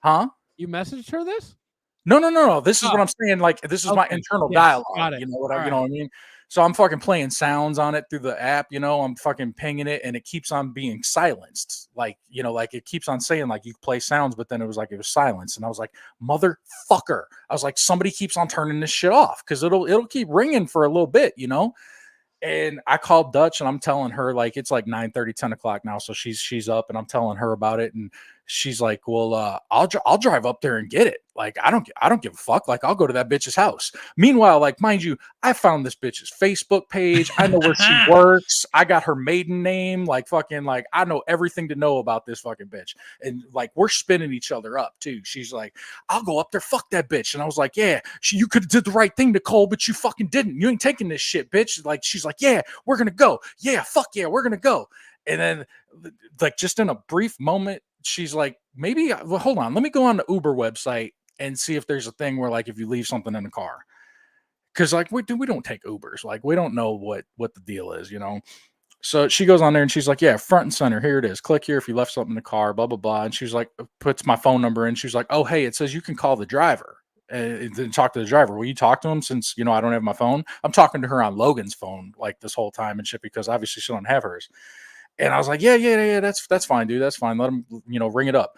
Huh? You messaged her this? No. This is what I'm saying. Like, this is my Okay. internal Yes, dialogue. got it. You know what All you know what I mean? So I'm fucking playing sounds on it through the app. You know, I'm fucking pinging it, and it keeps on being silenced. Like, you know, like it keeps on saying like you play sounds, but then it was silenced, and I was like, motherfucker. I was like, somebody keeps on turning this shit off because it'll keep ringing for a little bit, you know. And I called Dutch, and I'm telling her like it's like 9:30, 10 o'clock now, so she's up, and I'm telling her about it, and she's like, well, I'll drive up there and get it. Like, I don't give a fuck. Like, I'll go to that bitch's house. Meanwhile, like, mind you, I found this bitch's Facebook page. I know where she works. I got her maiden name. Like, fucking, like, I know everything to know about this fucking bitch. And like, we're spinning each other up too. She's like, I'll go up there. Fuck that bitch. And I was like, yeah, you could have did the right thing, Nicole, but you fucking didn't. You ain't taking this shit, bitch. Like, she's like, yeah, we're gonna go. Yeah, fuck yeah, we're gonna go. And then, like, just in a brief moment, she's like, maybe, well, hold on, let me go on the Uber website and see if there's a thing where, like, if you leave something in the car, because like we don't take Ubers, like we don't know what the deal is, you know. So she goes on there and she's like, yeah, front and center, here it is. Click here if you left something in the car, blah blah blah. And she's like, puts my phone number in. She's like, oh hey, it says you can call the driver and then talk to the driver. Will you talk to him since you know I don't have my phone? I'm talking to her on Logan's phone like this whole time and shit because obviously she don't have hers. And I was like, yeah, that's fine, dude. That's fine. Let him, you know, ring it up.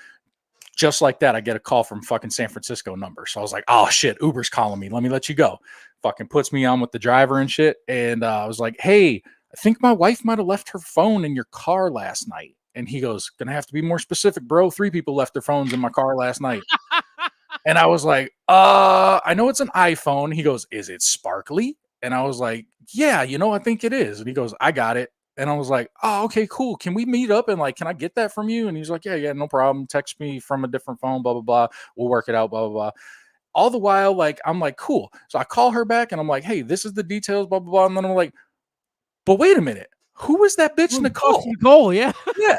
Just like that, I get a call from fucking San Francisco number. So I was like, oh shit, Uber's calling me. Let me let you go. Fucking puts me on with the driver and shit. And I was like, hey, I think my wife might have left her phone in your car last night. And he goes, gonna have to be more specific, bro. 3 people left their phones in my car last night. And I was like, I know it's an iPhone. He goes, is it sparkly? And I was like, yeah, you know, I think it is. And he goes, I got it. And I was like, oh, okay, cool. Can we meet up and like, can I get that from you? And he's like, yeah, no problem. Text me from a different phone, blah, blah, blah. We'll work it out, blah, blah, blah. All the while, like, I'm like, cool. So I call her back and I'm like, hey, this is the details, blah, blah, blah. And then I'm like, but wait a minute. Who is that bitch, Nicole? Nicole, yeah. Yeah.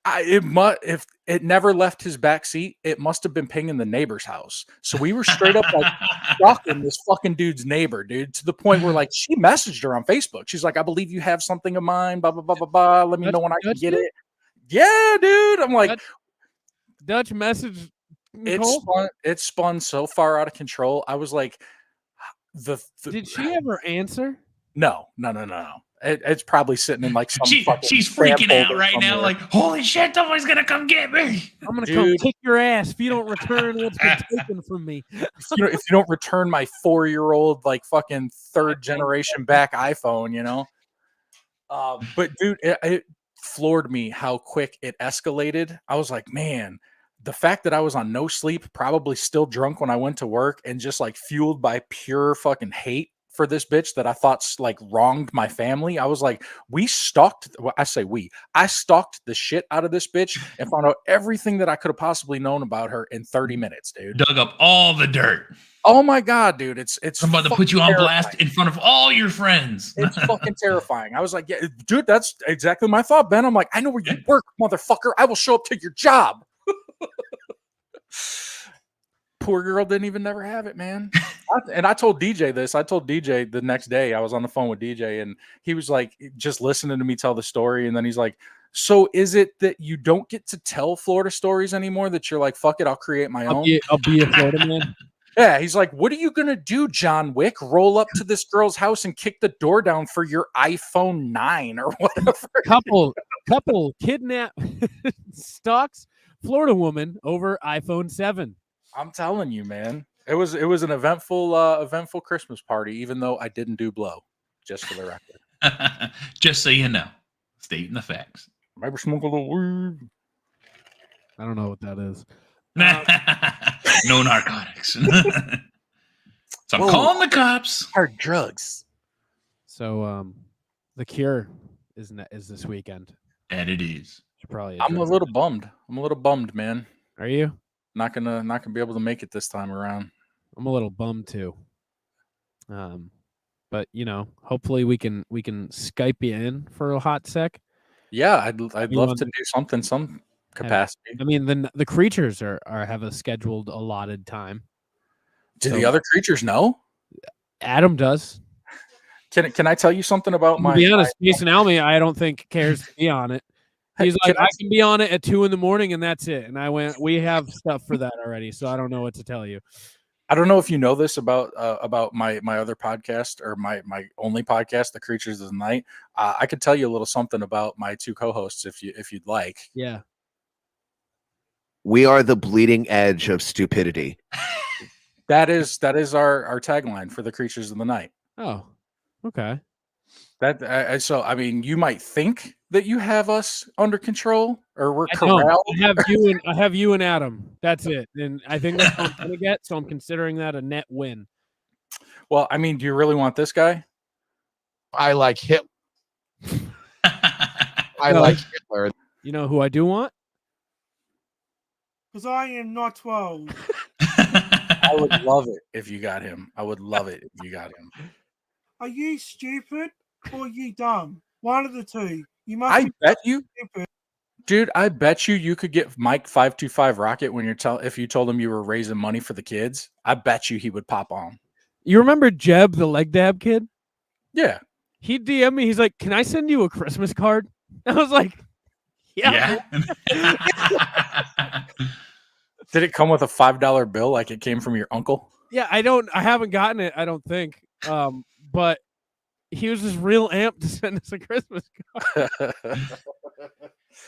If it never left his back seat, it must have been pinging the neighbor's house. So we were straight up like stalking this fucking dude's neighbor, dude, to the point where like she messaged her on Facebook. She's like, I believe you have something of mine, blah, blah, blah, blah, blah. Let me know when I can get it. Yeah, dude. I'm like, Dutch message. Nicole? It spun so far out of control. I was like, did she ever answer? No. It's probably sitting in like some she's freaking out right now, like, holy shit, someone's gonna come get me. I'm gonna come kick your ass if you don't return what's been taken from me. If you don't return my 4-year-old like fucking 3rd generation back iPhone, you know. But dude, it floored me how quick it escalated. I was like, man, the fact that I was on no sleep, probably still drunk when I went to work, and just like fueled by pure fucking hate for this bitch that I thought like wronged my family. I was like, I stalked the shit out of this bitch and found out everything that I could have possibly known about her in 30 minutes, dude. Dug up all the dirt. Oh my God, dude. It's I'm about to put you on blast in front of all your friends. It's fucking terrifying. I was like, yeah, dude, that's exactly my thought, Ben. I'm like, I know where you work, motherfucker. I will show up to your job. Poor girl didn't even never have it, man. And I told DJ this. I told DJ the next day. I was on the phone with DJ, and he was like, just listening to me tell the story. And then he's like, so is it that you don't get to tell Florida stories anymore? That you're like, fuck it, I'll create my own? I'll be a Florida man. Yeah, he's like, what are you going to do, John Wick? Roll up to this girl's house and kick the door down for your iPhone 9 or whatever. Couple kidnap stalks Florida woman over iPhone 7. I'm telling you, man. It was an eventful Christmas party, even though I didn't do blow, just for the record. Just so you know. Stating the facts. Maybe smoke a little weed. I don't know what that is. No narcotics. So I'm calling the cops. Hard drugs. So the Cure is this weekend. And it is. I'm a little bummed, man. Are you? Not gonna be able to make it this time around. I'm a little bummed too. But you know, hopefully we can Skype you in for a hot sec. Yeah, I'd love to do something, some capacity. I mean, the creatures have a scheduled allotted time. Do the other creatures know? Adam does. Can I tell you something about to be honest, Jason Alme, I don't think cares to be on it. He's like, I can be on it at 2 a.m. and that's it. And I went, we have stuff for that already, so I don't know what to tell you. I don't know if you know this about my other podcast or my only podcast, The Creatures of the Night. I could tell you a little something about my 2 co-hosts if you'd like. Yeah. We are the bleeding edge of stupidity. That is our tagline for The Creatures of the Night. Oh, okay. So I mean, you might think that you have us under control, or we're corralled. I have you and Adam. That's it, and I think that's what I'm gonna get. So I'm considering that a net win. Well, I mean, do you really want this guy? I like Hitler. Like Hitler. You know who I do want? Because I am not 12. I would love it if you got him. Are you stupid or are you dumb? One of the two. You must. I bet you, stupid. dude. I bet you could get Mike 525 Rocket when if you told him you were raising money for the kids. I bet you he would pop on. You remember Jeb, the leg dab kid? Yeah. He DM'd me. He's like, "Can I send you a Christmas card?" I was like, "Yeah." Did it come with a $5 bill like it came from your uncle? Yeah, I haven't gotten it, I don't think. But he was just real amped to send us a Christmas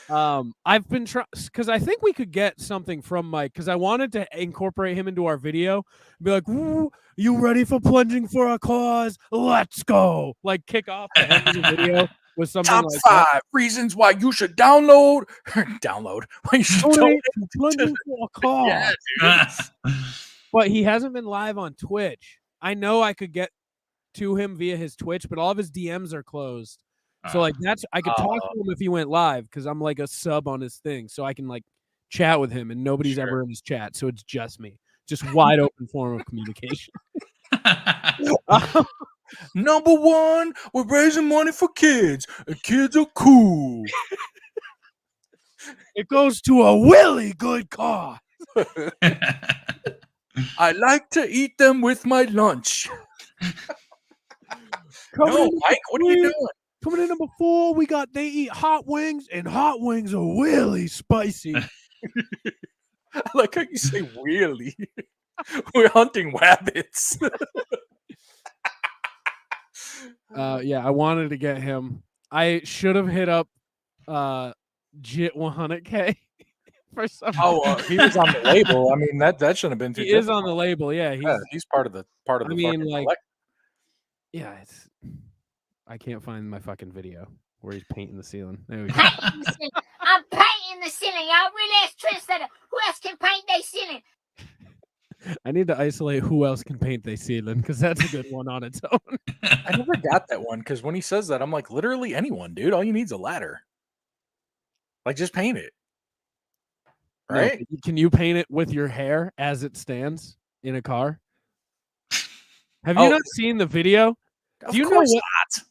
card. I've been trying because I think we could get something from Mike because I wanted to incorporate him into our video. Be like, "Ooh, you ready for plunging for a cause? Let's go!" Like kick off the end of the video with something Top like 5 that. reasons why you should download. Why you should Plunging for a cause. Yeah, But he hasn't been live on Twitch. I know I could get to him via his Twitch, but all of his DMs are closed. So like I could talk to him if he went live because I'm like a sub on his thing, so I can like chat with him, and nobody's ever in his chat, so it's just me, just wide open form of communication. Number 1, we're raising money for kids, and kids are cool. It goes to a really good cause. I like to eat them with my lunch. Coming No, in Mike, what are you number doing? Coming in number 4, we got they eat hot wings, and hot wings are really spicy. I like how you say really. We're hunting rabbits. Yeah, I wanted to get him. I should have hit up Jit 100K for some. Oh, he was on the label. I mean, that shouldn't have been too. He is on the label. Yeah, he's part of the I fucking mean, like, collect- yeah, it's. I can't find my fucking video where he's painting the ceiling. There we go. Painting the ceiling. I'm painting the ceiling, y'all. Real ass trendsetter. Who else can paint their ceiling? I need to isolate who else can paint their ceiling because that's a good one on its own. I never got that one because when he says that, I'm like, literally anyone, dude. All you need is a ladder. Like, just paint it. No, Right? can you paint it with your hair as it stands in a car? Have you not seen the video? Of Do you know course what? not.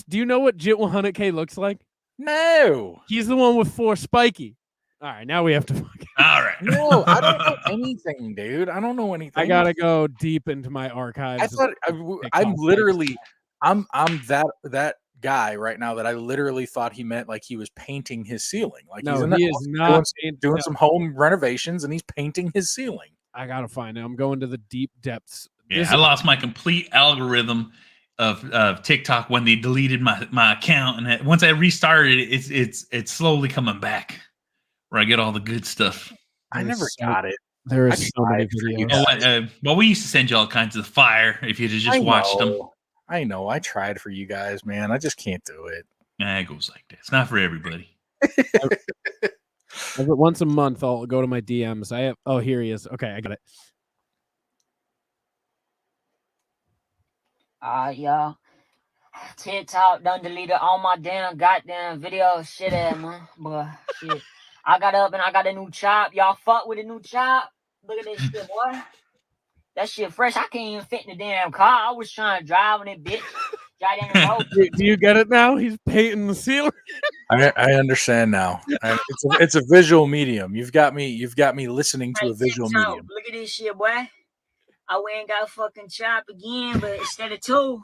Do you know what Jit 100K looks like? No. He's the one with 4 spiky. All right, now we have to. All right. No, I don't know anything, dude. I don't know anything. I gotta go deep into my archives. I thought I'm literally I'm that guy right now that I literally thought he meant like he was painting his ceiling. Like No, he's in the he is house not doing some home renovations and he's painting his ceiling. I gotta find it. I'm going to the deep depths. Yeah, I lost my complete algorithm of TikTok when they deleted my account, and once I restarted it, it's slowly coming back where I get all the good stuff. I never got it. There I is so many tried for you videos. Well, we used to send you all kinds of fire if you'd have just watched them. I know. I tried for you guys, man. I just can't do it. Nah, it goes like that. It's not for everybody. Once a month, I'll go to my DMs. I have. Oh, here he is. Okay, I got it. Y'all. TikTok done deleted all my damn goddamn video shit, man. But shit, I got up and I got a new chop. Y'all fuck with a new chop? Look at this shit, boy. That shit fresh. I can't even fit in the damn car. I was trying to drive on it, bitch. Drive down the road. Do you get it now? He's painting the ceiling. I understand now. It's a visual medium. You've got me listening to a visual TikTok, medium. Look at this shit, boy. I went and got fucking chop again, but instead of 2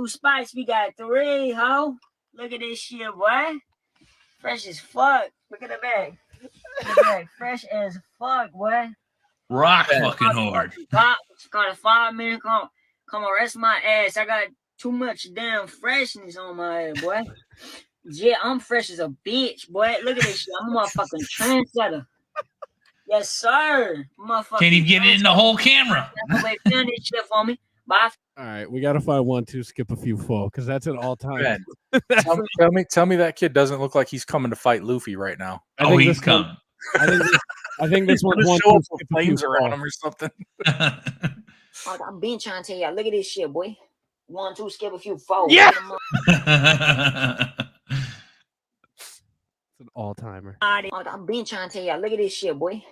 spots, we got 3, ho. Look at this shit, boy. Fresh as fuck. Look at the bag. Look at the bag. Fresh as fuck, boy. Rock fucking hard. It's got a 5 minute come arrest my ass. I got too much damn freshness on my ass, boy. Yeah, I'm fresh as a bitch, boy. Look at this shit. I'm a motherfucking trendsetter. Yes, sir. Motherfucking Can't even get it in the whole camera. Wait, film this shit for me. Bye. All right, we gotta find 1, 2, skip a few 4 because that's an all time. Ben, tell me that kid doesn't look like he's coming to fight Luffy right now. Oh, he's coming. I think this one's 1, 2, show up skip with a few flames 4. around him or something. I'm been trying to tell y'all. Look at this shit, boy. 1, 2, skip a few 4. Yeah. It's an all timer. I've been trying to tell y'all. Look at this shit, boy.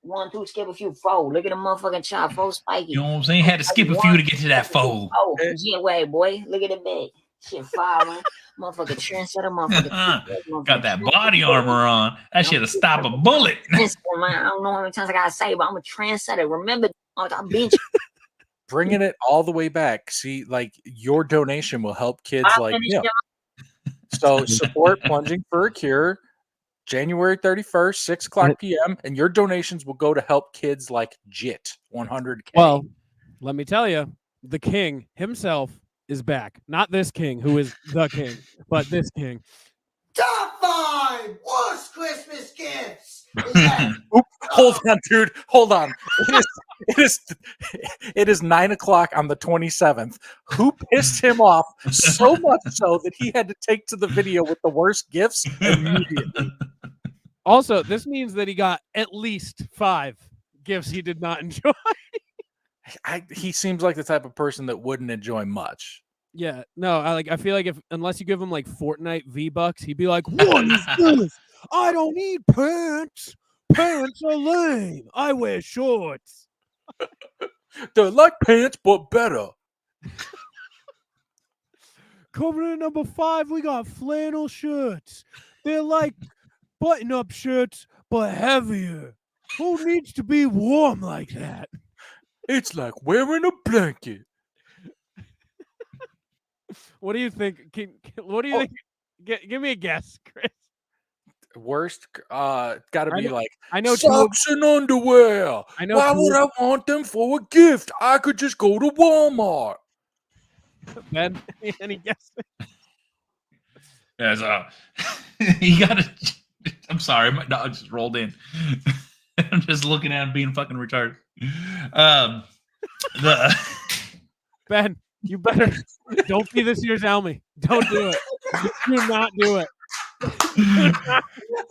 1, 2, skip a few 4. Look at the motherfucking chop, 4 spiky. You know what I'm saying? Had to skip a few to get to that fold. Oh, yeah, way, boy. Look at the bag. Shit, 5, man. Motherfucking trendsetter, motherfucking. Got that body armor on. That shit'll stop a bullet. Man, I don't know how many times I gotta say, but I'm a trendsetter. Remember, I've been Bringing it all the way back. See, like your donation will help kids. Like, so support Plunging for a Cure. January 31st, 6 o'clock p.m. And your donations will go to help kids like Jit 100K. Well, let me tell you, the king himself is back. Not this king, who is the king, but this king. Top 5 worst Christmas gifts. Hold on, dude. Hold on. It is 9 o'clock on the 27th. Who pissed him off so much so that he had to take to the video with the worst gifts immediately? Also, this means that he got at least 5 gifts he did not enjoy. He seems like the type of person that wouldn't enjoy much. Yeah, no, I feel like unless you give him like Fortnite V-Bucks, he'd be like, "What is this? I don't need pants. Pants are lame. I wear shorts." They're like pants, but better. Coming in number 5, we got flannel shirts. They're like button-up shirts, but heavier. Who needs to be warm like that? It's like wearing a blanket. What do you think? What do you think? Give me a guess, Chris. Worst, gotta be like I know socks and underwear. I know Why would I want them for a gift? I could just go to Walmart. Ben, any guess? As you gotta. I'm sorry, my dog just rolled in. I'm just looking at him being fucking retarded. Ben, you better don't be this year's Elmy. Don't do it. Do not do it.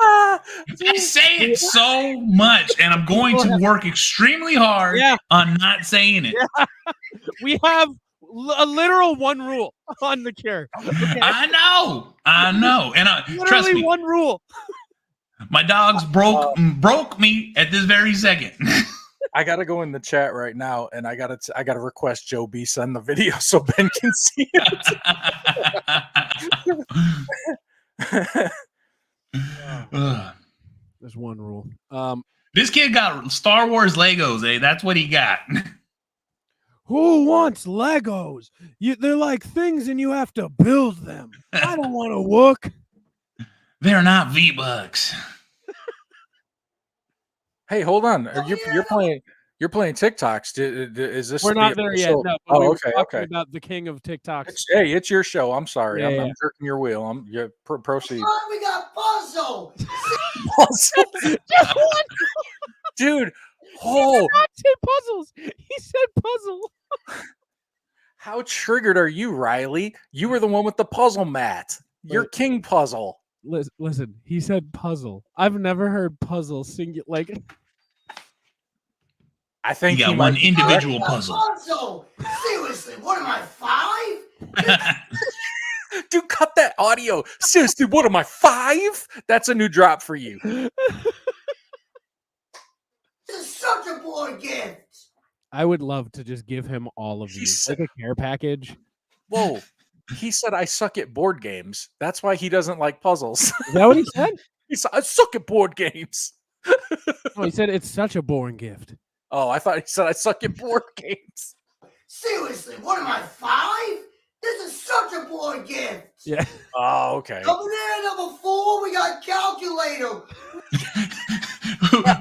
I say it so much, and I'm going to work extremely hard on not saying it. Yeah. We have a literal one rule on the cure. Okay? I know, and trust me, one rule. My dogs broke me at this very second. I gotta go in the chat right now, and I gotta request Joe B send the video so Ben can see it. There's one rule. This kid got Star Wars Legos, eh? That's what he got. Who wants Legos? They're like things and you have to build them. I don't want to work. They're not V-Bucks. Hey, hold on. You're playing TikToks. Is this? We're not there yet. No, but we were talking about the king of TikToks. It's your show. I'm sorry. Yeah, I'm jerking your wheel. Proceed. We got Puzzle. Dude. He did not say puzzles. He said puzzle. How triggered are you, Riley? You were the one with the puzzle mat. You're King Puzzle. Listen, he said puzzle. I've never heard puzzle singular. Like, I think you got one individual puzzle. Puzzle. Seriously, what am I, 5? Dude, cut that audio. Seriously, what am I, 5? That's a new drop for you. This is such a boy gift. I would love to just give him all of these, like a care package. Whoa. He said, I suck at board games. That's why he doesn't like puzzles. Is that what he said? He said, I suck at board games. Oh, he said, it's such a boring gift. Oh, I thought he said, I suck at board games. Seriously, what am I, 5? This is such a boy gift. Yeah. Oh, okay. Over there, number 4, we got calculator.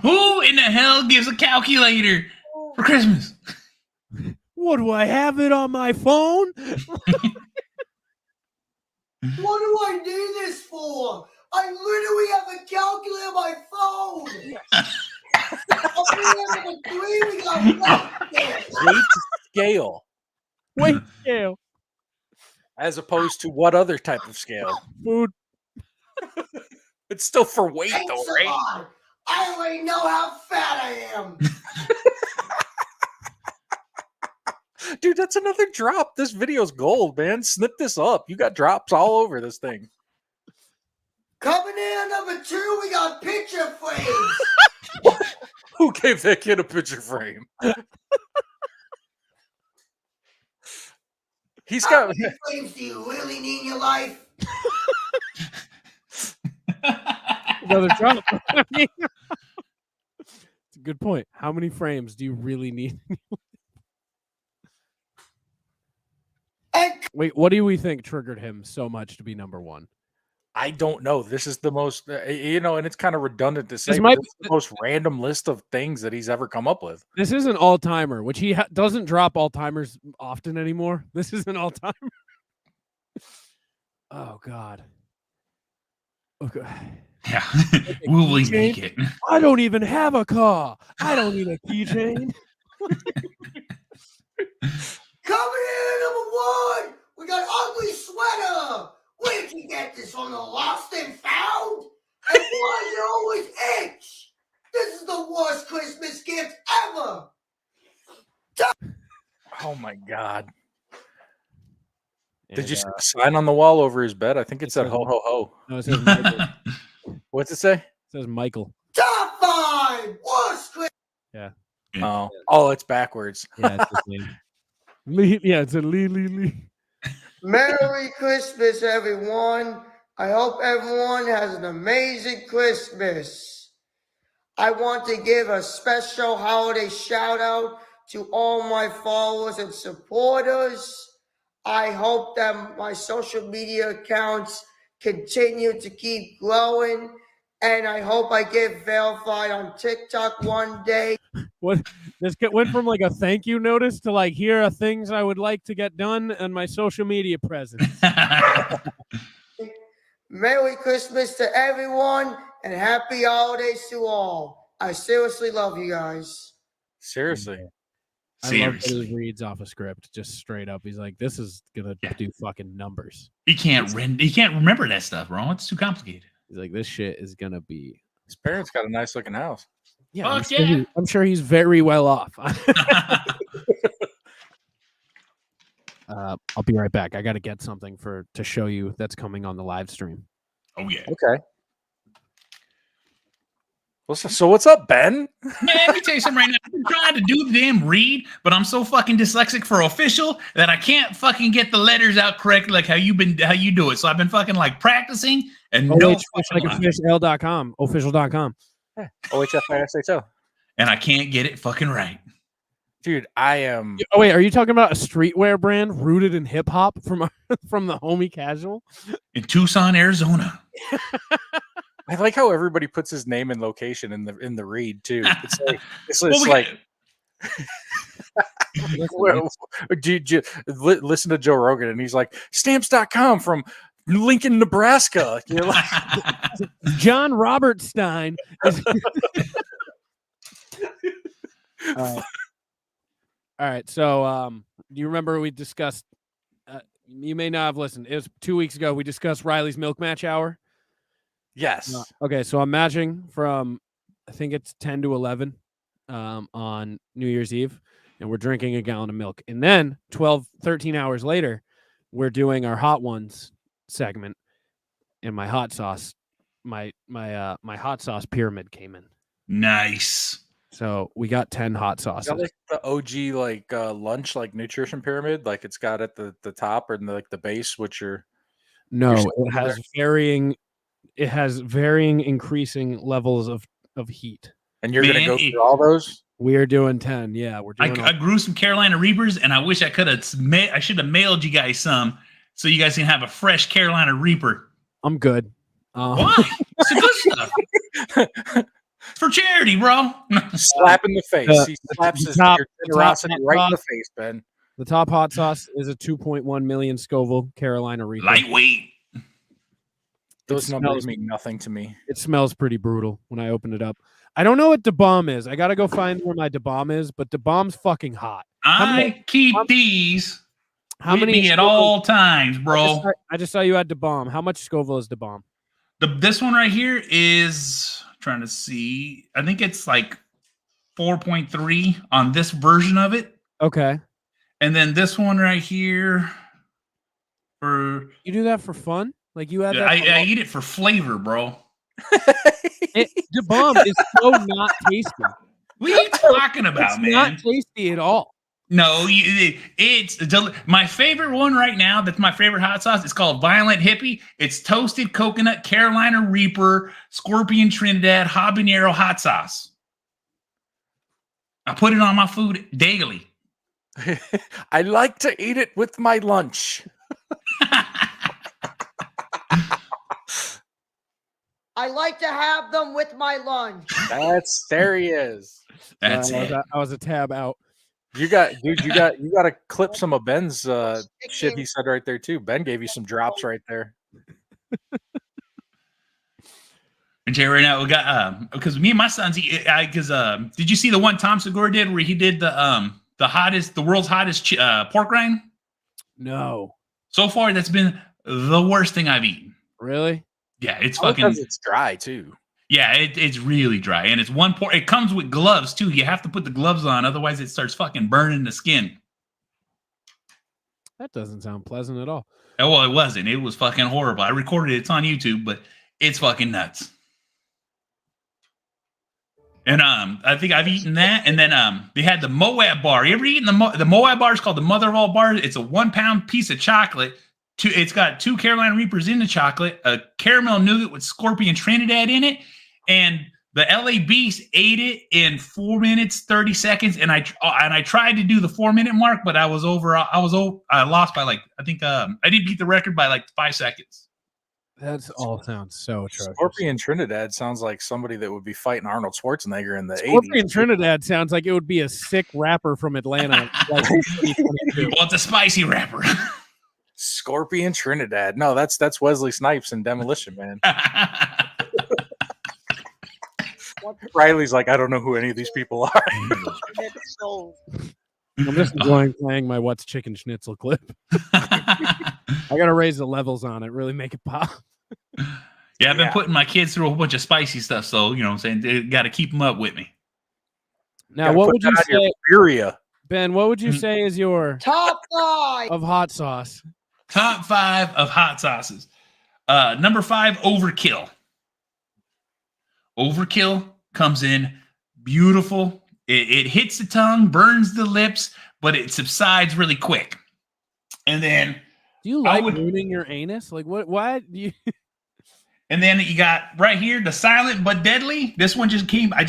Who in the hell gives a calculator for Christmas? What do I have it on my phone? What do I need this for? I literally have a calculator on my phone. Over there, number 3, we got weight scale. Weight scale. As opposed to what other type of scale? Food. It's still for weight, Thanks though, a right? lot. I already know how fat I am. Dude, that's another drop. This video's gold, man. Snip this up. You got drops all over this thing. Coming in number 2, we got picture frames. Who gave that kid a picture frame? He's How got many frames do you really need in your life? Another drop. It's a good point. How many frames do you really need? Wait, what do we think triggered him so much to be number 1? I don't know. This is the most, and it's kind of redundant to say. This This might is the most random list of things that he's ever come up with. This is an all-timer, which he doesn't drop all-timers often anymore. This is an all-timer. Oh, God. Okay. Yeah. Will we make it? I don't even have a car. I don't need a keychain. Coming in number 1, we got ugly sweater. Where did you get this, from the lost and found? And why does it always itch? This is the worst Christmas gift ever. Oh my God. Did you see the sign on the wall over his bed? I think it said ho ho ho. No, it says Michael. What's it say? It says Michael. Top 5 worst Christmas. Yeah. Oh, it's backwards. Yeah, it's his name. Lee, yeah, it's a Lee. Merry Christmas, everyone. I hope everyone has an amazing Christmas. I want to give a special holiday shout out to all my followers and supporters. I hope that my social media accounts continue to keep growing, and I hope I get verified on TikTok one day. What this went from like a thank you notice to like, here are things I would like to get done on my social media presence. Merry Christmas to everyone and happy holidays to all. I seriously love you guys. Seriously. I love that he reads off a script just straight up. He's like, this is gonna do fucking numbers. He can't remember that stuff, bro. It's too complicated. He's like, this shit is gonna be. His parents got a nice looking house. Yeah, I'm sure he's very well off. I'll be right back. I got to get something to show you that's coming on the live stream. Oh yeah. Okay. So what's up, Ben? Man, let me tell you something right now. I'm trying to do the damn read, but I'm so fucking dyslexic for official that I can't fucking get the letters out correctly like how you do it. So I've been fucking like practicing and OHFishLikeAfish.com, official.com. Yeah. OHFISHL. And I can't get it fucking right. Dude, I am. Oh wait, are you talking about a streetwear brand rooted in hip hop from the homie Casual in Tucson, Arizona? I like how everybody puts his name and location in the read too. It's like listen to Joe Rogan and he's like stamps.com from Lincoln, Nebraska. You're like, John Robertstein. All right, so do you remember we discussed? You may not have listened. It was 2 weeks ago. We discussed Riley's milk match hour. Yes. Okay, so I'm matching from I think it's 10 to 11 on New Year's Eve, and we're drinking a gallon of milk. And then 13 hours later, we're doing our hot ones segment, and my hot sauce, my hot sauce pyramid came in. Nice. So we got 10 hot sauces. Is that like the OG lunch nutrition pyramid, like it's got at the top or the base, which you're it has varying increasing levels of heat. And you're gonna go through all those? We are doing 10. Yeah, we're doing. I grew some Carolina Reapers, and I wish I could have. I should have mailed you guys some, so you guys can have a fresh Carolina Reaper. I'm good. Why? It's the good stuff. For charity, bro. Slap in the face. He slaps his generosity right in the face, Ben. The top hot sauce is a 2.1 million Scoville Carolina Reaper. Lightweight. Those numbers mean nothing to me. It smells pretty brutal when I open it up. I don't know what Da Bomb is. I got to go find where my Da Bomb is, but Da Bomb's fucking hot. I keep these with me at all times, bro. I just saw you had Da Bomb. How much Scoville is Da Bomb? This one right here is... trying to see. I think it's like 4.3 on this version of it. Okay. And then this one right here for you do that for fun? Like you have that I eat it for flavor, bro. The bomb is so not tasty. What are you talking about, man? It's not tasty at all. No, it's my favorite one right now. That's my favorite hot sauce. It's called Violent Hippie. It's toasted coconut, Carolina Reaper, Scorpion Trinidad, habanero hot sauce. I put it on my food daily. I like to eat it with my lunch. I like to have them with my lunch. There he is. That's it. I was a tab out. You got to clip some of Ben's shit he said right there too. Ben gave you some drops right there. And Jay, right now we got because me and my sons did you see the one Tom Segura did where he did the world's hottest pork rind? No. So far, that's been the worst thing I've eaten. Really? Yeah, it's because it's dry too. Yeah, it's really dry, and it's one pork. It comes with gloves too. You have to put the gloves on, otherwise it starts fucking burning the skin. That doesn't sound pleasant at all. Oh, well, it wasn't. It was fucking horrible. I recorded it. It's on YouTube, but it's fucking nuts. And I think I've eaten that, and then they had the Moab Bar. You ever eaten the Moab Bar? Is called the mother of all bars. It's a 1 pound piece of chocolate It's got 2 Carolina Reapers in the chocolate, a caramel nougat with Scorpion Trinidad in it, and the LA Beast ate it in 4 minutes 30 seconds. And I tried to do the 4-minute mark, but I lost by like I did beat the record by like 5 seconds. That's all sounds so atrocious. Scorpion Trinidad sounds like somebody that would be fighting Arnold Schwarzenegger in the 80s. Scorpion Trinidad sounds like it would be a sick rapper from Atlanta. Like, well, it's a spicy rapper. Scorpion Trinidad. No, that's Wesley Snipes in Demolition Man. Riley's like, I don't know who any of these people are. I'm just enjoying playing my What's Chicken Schnitzel clip. I gotta raise the levels on it, really make it pop. Yeah, I've been putting my kids through a whole bunch of spicy stuff, so you know what I'm saying, they got to keep them up with me. Now, what would you say, Furia. Ben? What would you say is your Top 5 of hot sauce? Top 5 of hot sauces. Number 5, Overkill. Overkill comes in beautiful. It hits the tongue, burns the lips, but it subsides really quick. And then, do you like ruining your anus? Like what? Why do you? And then you got right here the Silent but Deadly. This one just came. I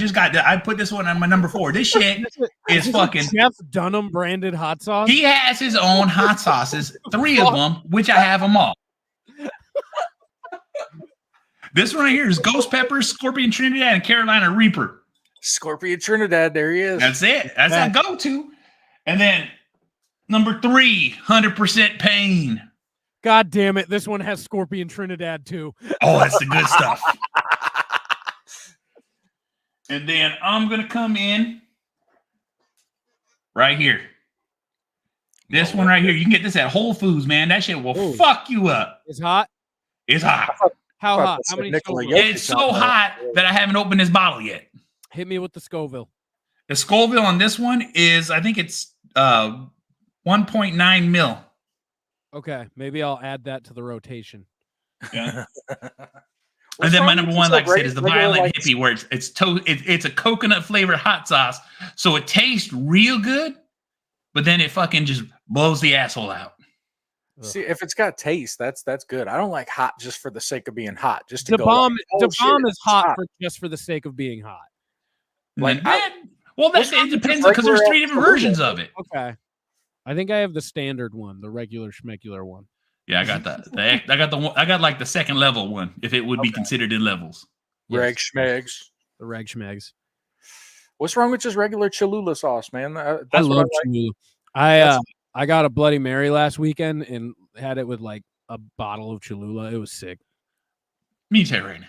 put this one on my number 4. This shit is fucking Jeff Dunham branded hot sauce. He has his own hot sauces, 3 of them, which I have them all. This one right here is Ghost Pepper, Scorpion Trinidad, and Carolina Reaper. Scorpion Trinidad, there he is. That's it. That's a go-to. And then number 3, 100% Pain. God damn it! This one has Scorpion Trinidad too. Oh, that's the good stuff. And then I'm gonna come in right here. This one right here, you can get this at Whole Foods, man. That shit will fuck you up. It's hot. It's hot. How hot? How many? It's so hot that I haven't opened this bottle yet. Hit me with the Scoville. The Scoville on this one is, I think it's 1.9 mil. Okay, maybe I'll add that to the rotation. Yeah. And then my number 1, like I said, is the Violent Hippie, where it's a coconut flavored hot sauce, so it tastes real good, but then it fucking just blows the asshole out. See, if it's got taste, that's good. I don't like hot just for the sake of being hot. Just to the bomb is hot just for the sake of being hot. Like, it depends because there's 3 different versions of it. Okay, I think I have the standard one, the regular schmegular one. Yeah, I got that. I got like the second level one, if it would be considered in levels. Reg schmegs. The reg schmegs. What's wrong with just regular Cholula sauce, man? I love Cholula. I got a Bloody Mary last weekend and had it with like a bottle of Cholula. It was sick. Me tell you right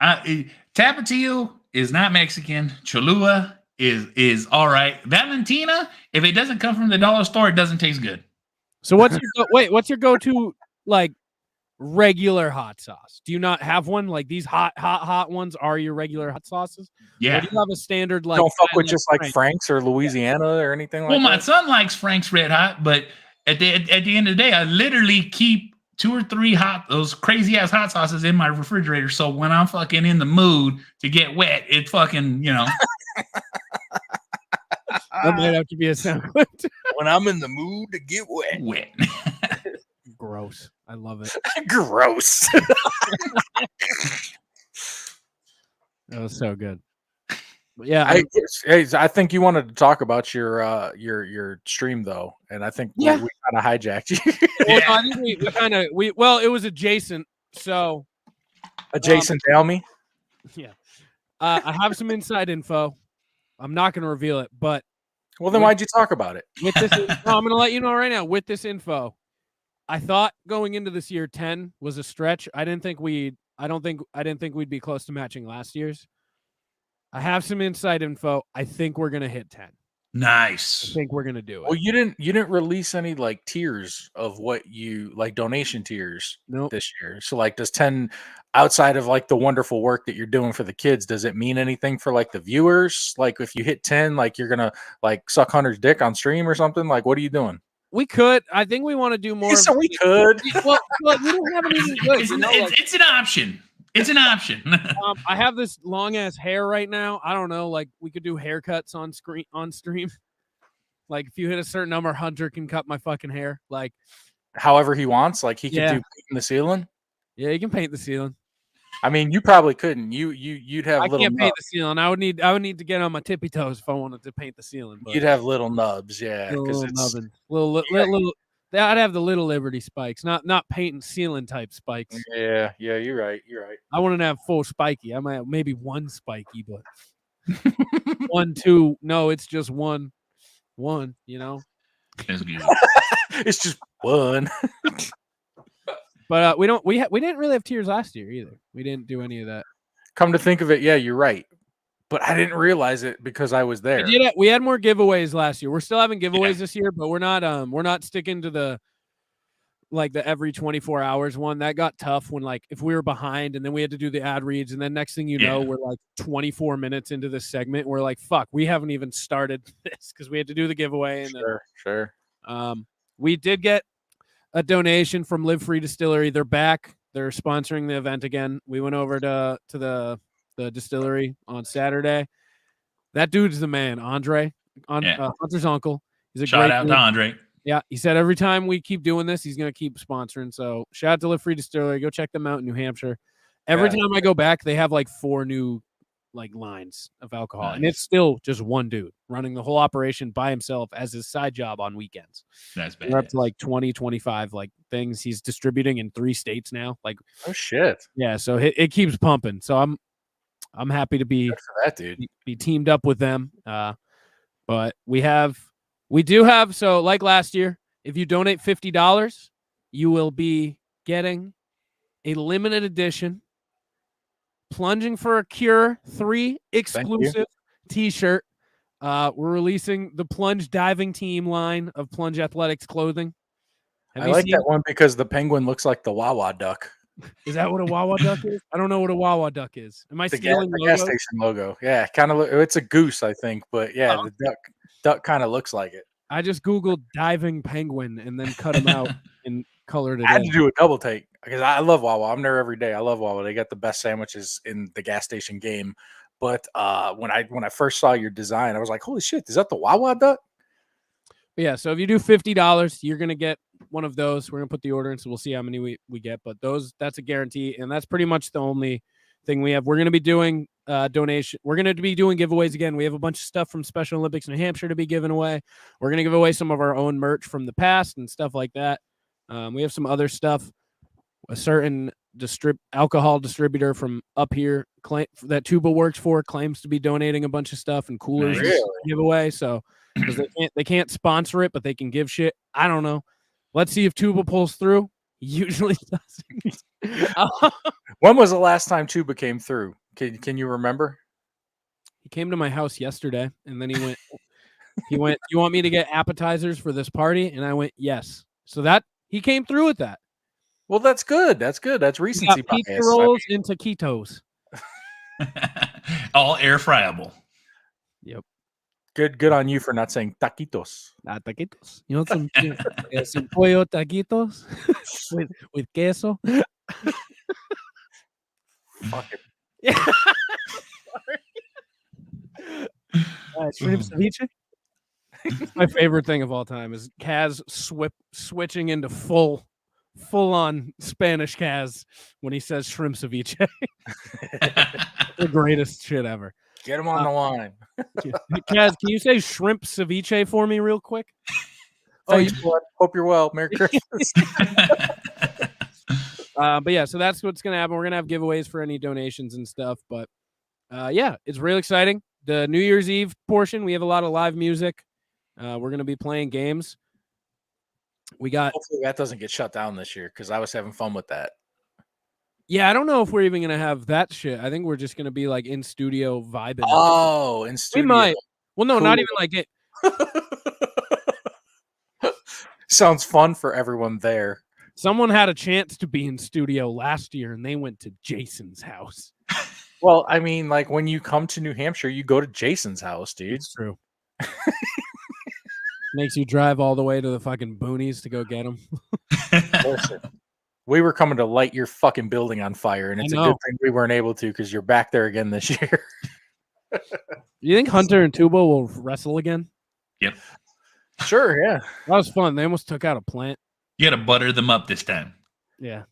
now. Tapatio is not Mexican. Cholula is all right. Valentina, if it doesn't come from the dollar store, it doesn't taste good. So what's your go-to like regular hot sauce? Do you not have one? Like these hot ones are your regular hot sauces? Yeah. Or do you have a standard like? Don't fuck with just like Frank's or Louisiana or anything like that? Well, my son likes Frank's Red Hot, but at the end of the day, I literally keep 2 or 3 those crazy ass hot sauces in my refrigerator. So when I'm fucking in the mood to get wet, it fucking, you know. That might have to be a sound clip. When I'm in the mood to get wet. Wet. Gross. I love it. Gross. That was so good. But yeah, I think you wanted to talk about your stream though, and I think we kind of hijacked you. Well, no, I think we it was adjacent. So adjacent to me. Yeah. I have some inside info. I'm not going to reveal it, but well, then why'd you talk about it? With this, I'm going to let you know right now. With this info, I thought going into this year 10 was a stretch. I didn't think we'd be close to matching last year's. I have some inside info. I think we're going to hit 10. Nice. I think we're going to do it. Well, you didn't release any like tiers of what you like donation tiers this year. So like, does 10 outside of like the wonderful work that you're doing for the kids, does it mean anything for like the viewers? Like if you hit 10, like you're gonna like suck Hunter's dick on stream or something? Like, what are you doing? We could. I think we want to do more. So we could. Well, we don't have anything good. It's an option. It's an option. I have this long ass hair right now. I don't know. Like we could do haircuts on stream. Like if you hit a certain number, Hunter can cut my fucking hair. Like however he wants. Like he could Yeah. do painting the ceiling. Yeah, you can paint the ceiling. I mean, you probably couldn't. You'd have I little can't paint nubs. the ceiling. I would need to get on my tippy toes if I wanted to paint the ceiling. But You'd have little nubs, yeah, because little it's nubbins. Little. I'd have the little Liberty spikes, not painting ceiling type spikes. yeah. You're right. I wouldn't have full spiky. I might have maybe one spiky, but 1, 2. No, it's just one. You know. That's good. It's just one. But we didn't really have tiers last year either. We didn't do any of that. Come to think of it, yeah, you're right. But I didn't realize it because I was there. We had more giveaways last year. We're still having giveaways this year, but we're not sticking to the every 24 hours one. That got tough when if we were behind and then we had to do the ad reads, and then next thing you know, we're 24 minutes into this segment. We're like, fuck, we haven't even started this because we had to do the giveaway. And Sure. We did get a donation from Live Free Distillery. They're back. They're sponsoring the event again. We went over to the distillery on Saturday. That dude's the man, Andre, Hunter's uncle. He's a Shout great out dude. to Andre. Yeah, he said every time we keep doing this, he's going to keep sponsoring. So shout out to Live Free Distillery. Go check them out in New Hampshire. Every time I go back, they have 4 new lines of alcohol, and it's still just one dude running the whole operation by himself as his side job on weekends. That's bad. We're up to 20, 25 things he's distributing in 3 states now. Oh shit. Yeah, so it keeps pumping. So I'm happy to be Good for that dude. be teamed up with them. But we do have, so like last year, if you donate $50, you will be getting a limited edition Plunging for a Cure 3 exclusive t-shirt. We're releasing the Plunge diving team line of Plunge Athletics clothing. I like that one because the penguin looks like the Wawa duck. Is that what a Wawa duck is? I don't know what a Wawa duck is. Am I stealing the gas station logo? Yeah, kind of. It's a goose, I think, but yeah, the duck kind of looks like it. I just Googled diving penguin and then cut him out and colored it. I had to do a double take because I love Wawa. I'm there every day. I love Wawa. They got the best sandwiches in the gas station game. But when I first saw your design, I was like, holy shit, is that the Wawa duck? But yeah, so if you do $50, you're gonna get one of those. We're gonna put the order in, so we'll see how many we get. But that's a guarantee, and that's pretty much the only thing we have. We're gonna be doing donation. We're gonna be doing giveaways again. We have a bunch of stuff from Special Olympics New Hampshire to be given away. We're gonna give away some of our own merch from the past and stuff like that. We have some other stuff. A certain alcohol distributor from up here that Tuba works for claims to be donating a bunch of stuff and coolers to give away. So because they can't sponsor it, but they can give shit. I don't know. Let's see if Tuba pulls through. He usually doesn't. When was the last time Tuba came through? Can you remember? He came to my house yesterday, and then he went, you want me to get appetizers for this party? And I went, yes. So that he came through with that. Well, that's good. That's recency bias. Pizza rolls and taquitos. All air fryable. Yep. Good on you for not saying taquitos. Not taquitos. You want some pollo taquitos with queso? Fuck it. Yeah. Shrimp ceviche. My favorite thing of all time is Kaz switching into full on Spanish Kaz when he says shrimp ceviche. The greatest shit ever. Get him on the line. Kaz, can you say shrimp ceviche for me real quick? Thanks, bud. Hope you're well. Merry Christmas. But yeah, so that's what's going to happen. We're going to have giveaways for any donations and stuff. But yeah, it's real exciting. The New Year's Eve portion, we have a lot of live music. We're going to be playing games. Hopefully that doesn't get shut down this year because I was having fun with that. Yeah, I don't know if we're even going to have that shit. I think we're just going to be in studio vibing. Oh, in studio. We might. Well, no, not even like it. Sounds fun for everyone there. Someone had a chance to be in studio last year and they went to Jason's house. Well, I mean, when you come to New Hampshire, you go to Jason's house, dude. It's true. Makes you drive all the way to the fucking boonies to go get them. Listen, we were coming to light your fucking building on fire, and it's a good thing we weren't able to because you're back there again this year. You think Hunter and Tubo will wrestle again? Yep. Sure, yeah. That was fun. They almost took out a plant. You got to butter them up this time. Yeah.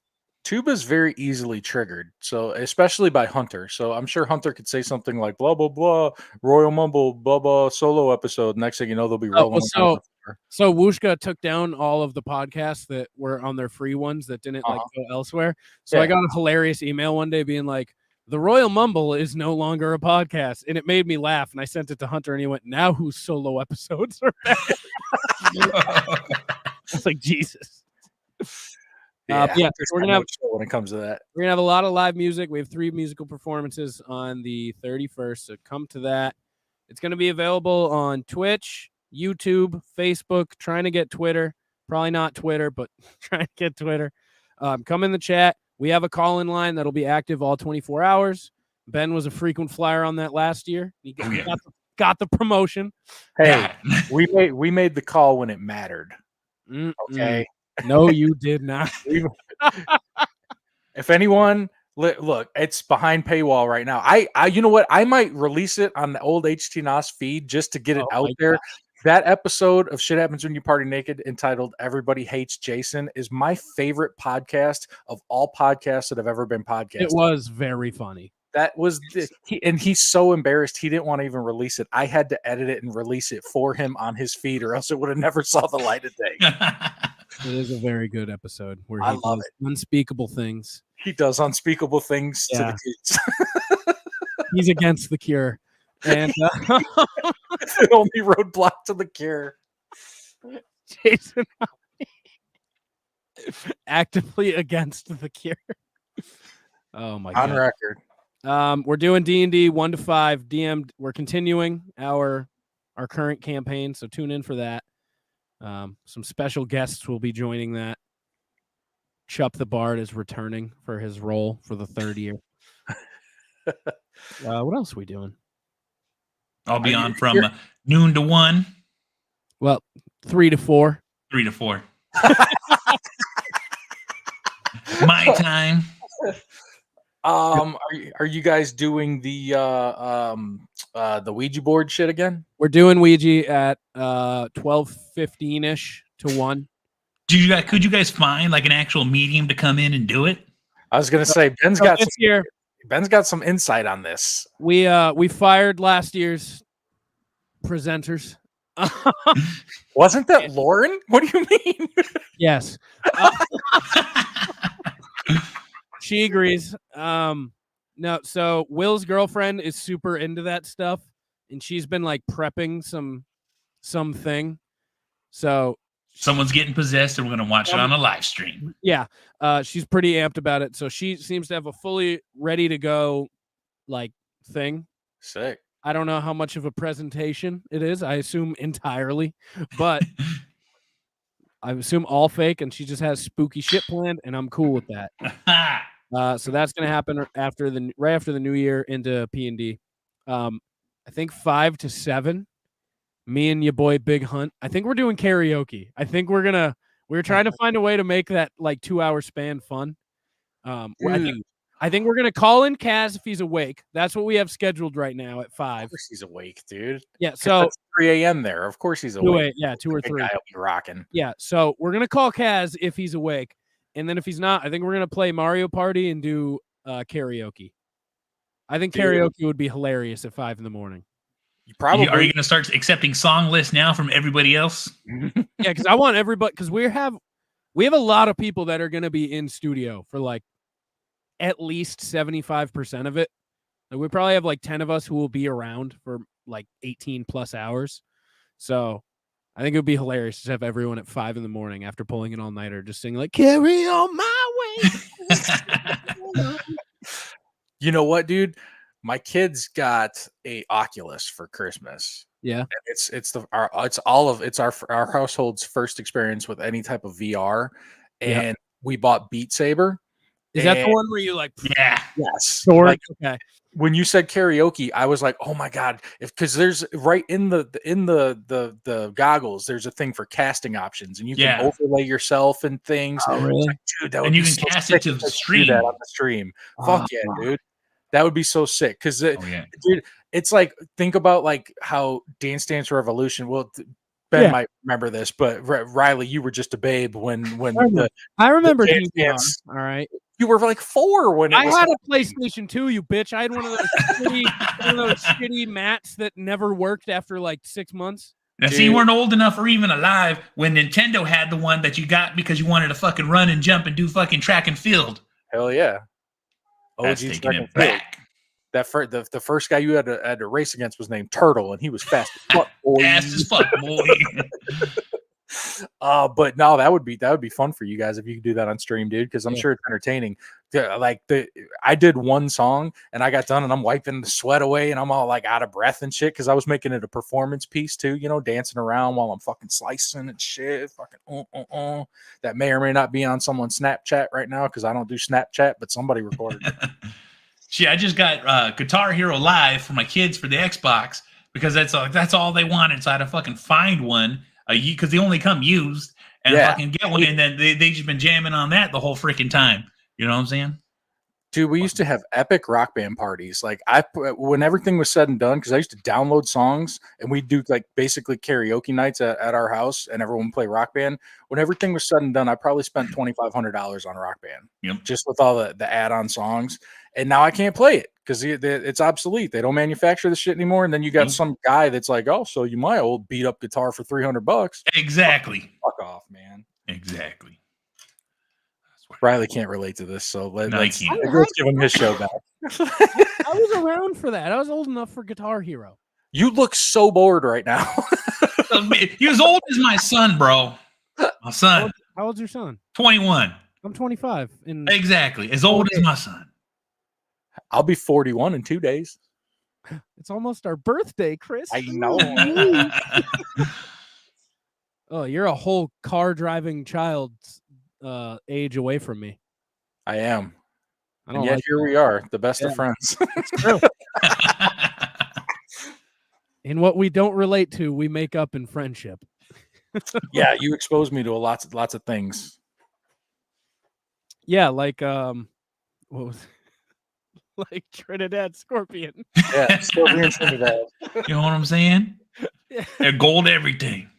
Tuba's very easily triggered, so especially by Hunter. So I'm sure Hunter could say something like blah blah blah, Royal Mumble, blah blah solo episode. Next thing you know, they'll be rolling. So Wutzke took down all of the podcasts that were on their free ones that didn't like go elsewhere. So I got a hilarious email one day being like, "The Royal Mumble is no longer a podcast," and it made me laugh. And I sent it to Hunter, and he went, "Now whose solo episodes are back?" I was like, Jesus. So we're gonna have when it comes to that. We're gonna have a lot of live music. We have 3 musical performances on the 31st, so come to that. It's gonna be available on Twitch, YouTube, Facebook. Trying to get Twitter, probably not Twitter, but trying to get Twitter. Come in the chat. We have a call-in line that'll be active all 24 hours. Ben was a frequent flyer on that last year. He got the promotion. Hey, we made the call when it mattered. Okay. No, you did not. If anyone look, it's behind paywall right now. I you know what? I might release it on the old HT feed just to get it out there. God. That episode of Shit Happens When You Party Naked, entitled "Everybody Hates Jason," is my favorite podcast of all podcasts that have ever been podcasted. It was very funny. That was and he's so embarrassed he didn't want to even release it. I had to edit it and release it for him on his feed, or else it would have never saw the light of day. It is a very good episode where I he love does unspeakable things. He does unspeakable things to the kids. He's against the cure. And the only roadblock to the cure. Jason actively against the cure. Oh my god. On record. We're doing D&D 1 to 5 DM'd. We're continuing our current campaign, so tune in for that. Some special guests will be joining that. Chup the Bard is returning for his role for the 3rd year. What else are we doing? I'll be on from noon to 1. Well, 3 to 4. 3 to 4. My time. Are you guys doing the Ouija board shit again? We're doing Ouija at 12:15ish to 1. Could you guys find like an actual medium to come in and do it? I was gonna say Ben's got some insight on this. We fired last year's presenters. Wasn't that Lauren? What do you mean? Yes. She agrees. No, so Will's girlfriend is super into that stuff, and she's been like prepping something. So someone's getting possessed, and we're gonna watch it on a live stream. Yeah, she's pretty amped about it. So she seems to have a fully ready to go like thing. Sick. I don't know how much of a presentation it is. I assume entirely, but I assume all fake, and she just has spooky shit planned, and I'm cool with that. So that's gonna happen right after the new year into P&D. I think 5 to 7. Me and your boy Big Hunt. I think we're doing karaoke. I think we're trying to find a way to make that like 2-hour span fun. I think we're gonna call in Kaz if he's awake. That's what we have scheduled right now at 5. Of course he's awake, dude. Yeah, so it's 3 a.m. there. Of course he's awake. 2 or 3. I'll be rocking. Yeah, so we're gonna call Kaz if he's awake, and then if he's not, I think we're gonna play Mario Party and do karaoke. I think karaoke would be hilarious at 5 in the morning. Are you going to start accepting song lists now from everybody else? Yeah, because I want everybody, because we have a lot of people that are going to be in studio for like at least 75% of it. Like we probably have like 10 of us who will be around for like 18 plus hours. So I think it would be hilarious to have everyone at 5 in the morning after pulling an all-nighter just singing like "Carry on my way." You know what, dude? My kids got a Oculus for Christmas. Yeah, and it's our household's first experience with any type of VR, and we bought Beat Saber. Is that the one where you like? Yeah. Yes. Like, okay. When you said karaoke, I was like, oh my god, because there's right in the goggles, there's a thing for casting options, and you can overlay yourself and things. Oh, really? Like, dude, that would and you be can so cast sick it to if the I could do stream. that on the stream. Fuck yeah, dude. That would be so sick. Because dude, it's like, think about like how Dance Dance Revolution. Well, Ben Yeah. might remember this, but Riley, you were just a babe when I remember Dance TV on. Dance- All right. you were like 4 when it I was. had a PlayStation 2, you bitch. I had one of those shitty mats that never worked after like 6 months. Now, see, you weren't old enough or even alive when Nintendo had the one that you got because you wanted to fucking run and jump and do fucking track and field. Hell yeah. That's OG taking track it and field. back. That the first guy you had to race against was named Turtle, and he was fast as fuck, boy. Fast as fuck, boy. But no, that would be fun for you guys if you could do that on stream, dude, because I'm Yeah. sure it's entertaining. I did one song and I got done and I'm wiping the sweat away and I'm all like out of breath and shit because I was making it a performance piece too, you know, dancing around while I'm fucking slicing and shit. Fucking that may or may not be on someone's Snapchat right now because I don't do Snapchat, but somebody recorded it. See, I just got Guitar Hero Live for my kids for the Xbox because that's all they wanted. So I had to fucking find one because they only come used and fucking get one, and then they just been jamming on that the whole freaking time. You know what I'm saying? Dude, we used to have epic rock band parties. Like when everything was said and done, because I used to download songs and we'd do like basically karaoke nights at our house and everyone would play rock band. When everything was said and done, I probably spent $2,500 on rock band, just with all the add-on songs. And now I can't play it because it's obsolete. They don't manufacture the shit anymore. And then you got some guy that's like, oh, so you my old beat up guitar for $300. Exactly. Fuck off, man. Exactly. Riley can't relate to this, so let's give him his show back. I was around for that. I was old enough for Guitar Hero. You look so bored right now. You're as old as my son, bro. My son. How old's your son? 21. I'm 25. Exactly. As old as my son. I'll be 41 in 2 days. It's almost our birthday, Chris. I know. Oh, you're a whole car driving child's age away from me. I am. And and yet here we are, the best of friends. It's true. In what we don't relate to, we make up in friendship. Yeah, you exposed me to lots of things. Yeah, like what was like Trinidad Scorpion. Yeah, Scorpion Trinidad. You know what I'm saying? They're gold everything.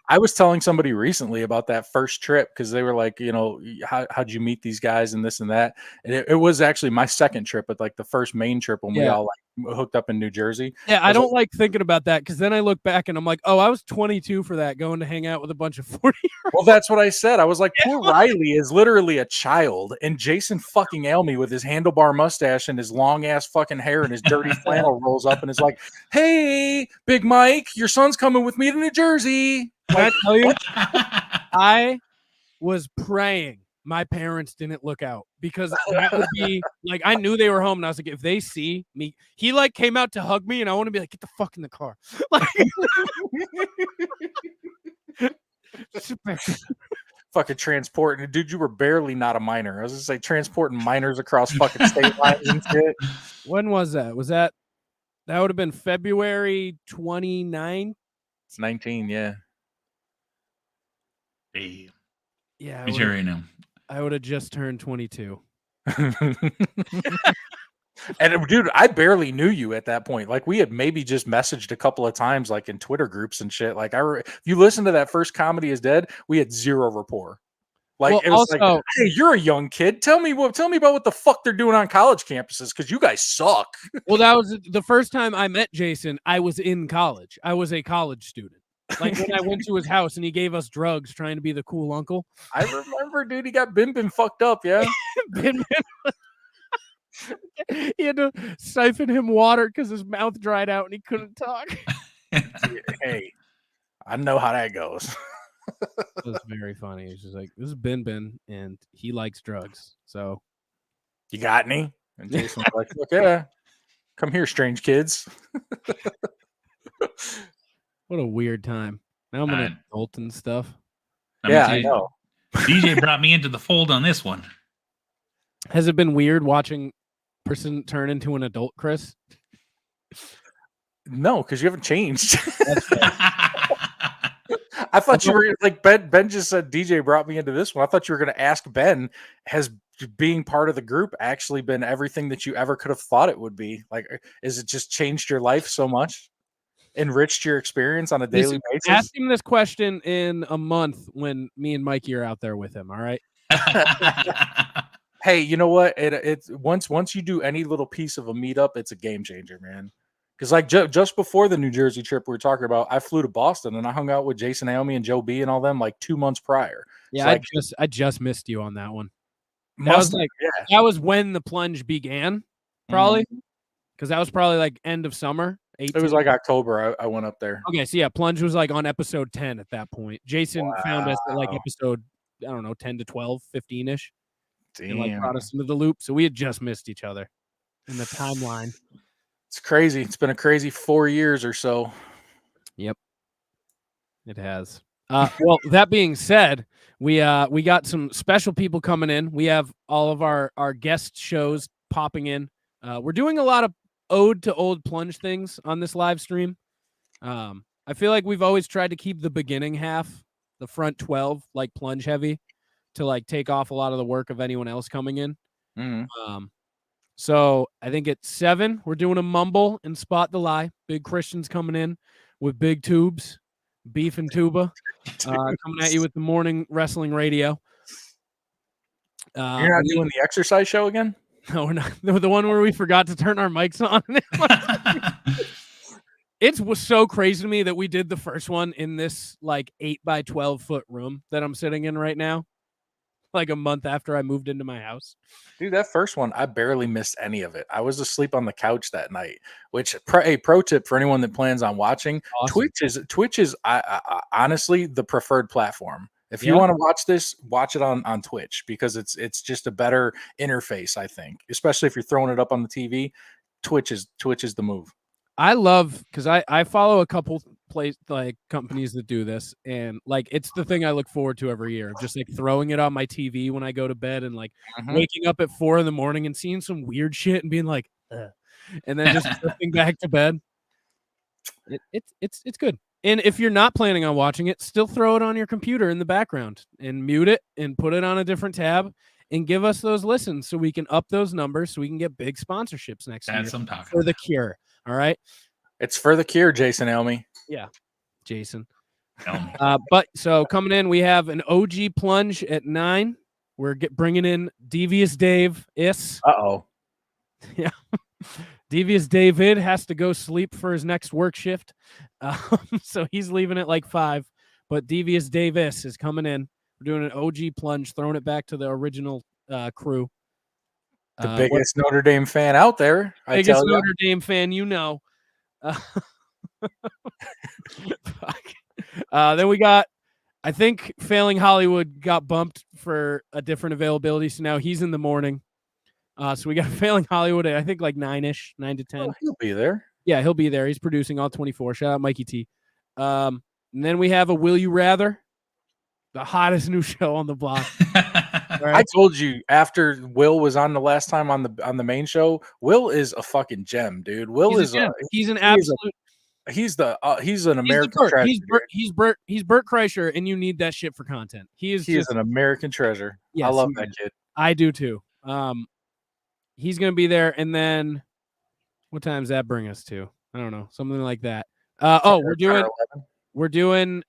I was telling somebody recently about that first trip because they were like, you know, how'd you meet these guys and this and that? And it was actually my second trip, but like the first main trip when we all like hooked up in New Jersey. Yeah, I don't like thinking about that because then I look back and I'm like, oh, I was 22 for that, going to hang out with a bunch of 40-year-olds. Well, that's what I said. I was like, poor Riley is literally a child, and Jason fucking Elmy with his handlebar mustache and his long ass fucking hair and his dirty flannel rolls up and is like, hey, Big Mike, your son's coming with me to New Jersey. Can I tell you? I was praying my parents didn't look out because that would be like, I knew they were home and I was like, if they see me, he like came out to hug me and I want to be like, get the fuck in the car. Like, fucking transporting, dude, you were barely not a minor. I was just like transporting minors across fucking state lines and shit. When was that? That would have been February 29th? It's 19, yeah. Hey. Yeah. He's here right now. I would have just turned 22. And dude, I barely knew you at that point. Like we had maybe just messaged a couple of times, like in Twitter groups and shit. Like if you listen to that first Comedy is Dead, we had zero rapport. Like it was like, hey, you're a young kid. Tell me about what the fuck they're doing on college campuses because you guys suck. Well, that was the first time I met Jason. I was in college. I was a college student. Like when I went to his house and he gave us drugs trying to be the cool uncle. I remember, dude, he got Bin fucked up, yeah. Bin he had to siphon him water because his mouth dried out and he couldn't talk. Hey, I know how that goes. It was very funny. He's just like, this is Bin and he likes drugs. So you got any? And Jason's like, look, yeah, come here, strange kids. What a weird time. Now I'm an adult and stuff. Yeah, I know. DJ brought me into the fold on this one. Has it been weird watching person turn into an adult, Chris? No, because you haven't changed. I thought you were like Ben just said DJ brought me into this one. I thought you were going to ask Ben, has being part of the group actually been everything that you ever could have thought it would be? Like, is it just changed your life so much? enriched your experience on a daily basis? Ask him this question in a month when me and Mikey are out there with him. All right. Hey, you know what? It's once you do any little piece of a meetup, it's a game changer, man. Because like just before the New Jersey trip we were talking about, I flew to Boston and I hung out with Jason Naomi and Joe B and all them like 2 months prior. Yeah, So, like, I just missed you on that one. That must was have- like yeah. that was when the plunge began, probably, because that was probably like end of summer. 18. It was like October. I went up there. Okay, so yeah, plunge was like on episode 10 at that point. Jason found us at like Wow. episode, I don't know, 10 to 12, 15-ish. And like Damn. brought us into the loop. So we had just missed each other in the timeline. It's crazy. It's been a crazy 4 years or so. Yep. It has. Well, that being said, we got some special people coming in. We have all of our guest shows popping in. We're doing a lot of ode to old plunge things on this live stream. I feel like we've always tried to keep the beginning half, the front 12, like plunge heavy, to like take off a lot of the work of anyone else coming in. So I think at 7, we're doing a mumble and spot the lie. Big Christian's coming in with big tubes, beef and tuba, coming at you with the morning wrestling radio. You're not doing the exercise show again? No, we're not. The one where we forgot to turn our mics on. It was so crazy to me that we did the first one in this like 8 by 12 foot room that I'm sitting in right now, like a month after I moved into my house. Dude, that first one, I barely missed any of it. I was asleep on the couch that night, which a pro tip for anyone that plans on watching, Awesome. Twitch is honestly the preferred platform. If you Yeah. want to watch this, watch it on Twitch because it's just a better interface, I think, especially if you're throwing it up on the TV. Twitch is the move. I love because I follow a couple companies that do this, and like it's the thing I look forward to every year. Just like throwing it on my TV when I go to bed, and like waking up at 4 a.m. and seeing some weird shit and being like, ugh, and then just drifting back to bed. It's good. And if you're not planning on watching it, still throw it on your computer in the background and mute it and put it on a different tab and give us those listens so we can up those numbers so we can get big sponsorships next year That's what I'm talking for the cure. All right. It's for the cure, Jason Elmy. Yeah, Jason. about. But so coming in, we have an OG plunge at 9. We're bringing in Devious Dave Is. Uh-oh. Yeah. Devious David has to go sleep for his next work shift. So he's leaving at like 5. But Devious Davis is coming in. We're doing an OG plunge, throwing it back to the original crew. The biggest Notre Dame fan out there. I tell Biggest you. Notre Dame fan, you know. Then we got, I think, Failing Hollywood got bumped for a different availability, so now he's in the morning. So we got Failing Hollywood at I think like 9-ish, 9 to 10. Oh, he'll be there. Yeah, he'll be there. He's producing all 24. Shout out Mikey T. And then we have a Will You Rather, the hottest new show on the block. I told you after Will was on the last time on the main show, Will is a fucking gem, dude. Will He's an absolute. He's an American Bert. treasure. He's Bert Kreischer, and you need that shit for content. He is an American treasure. Yes, I love he that is. kid. I do too. He's gonna be there, and then what time does that bring us to? I don't know, something like that. We're doing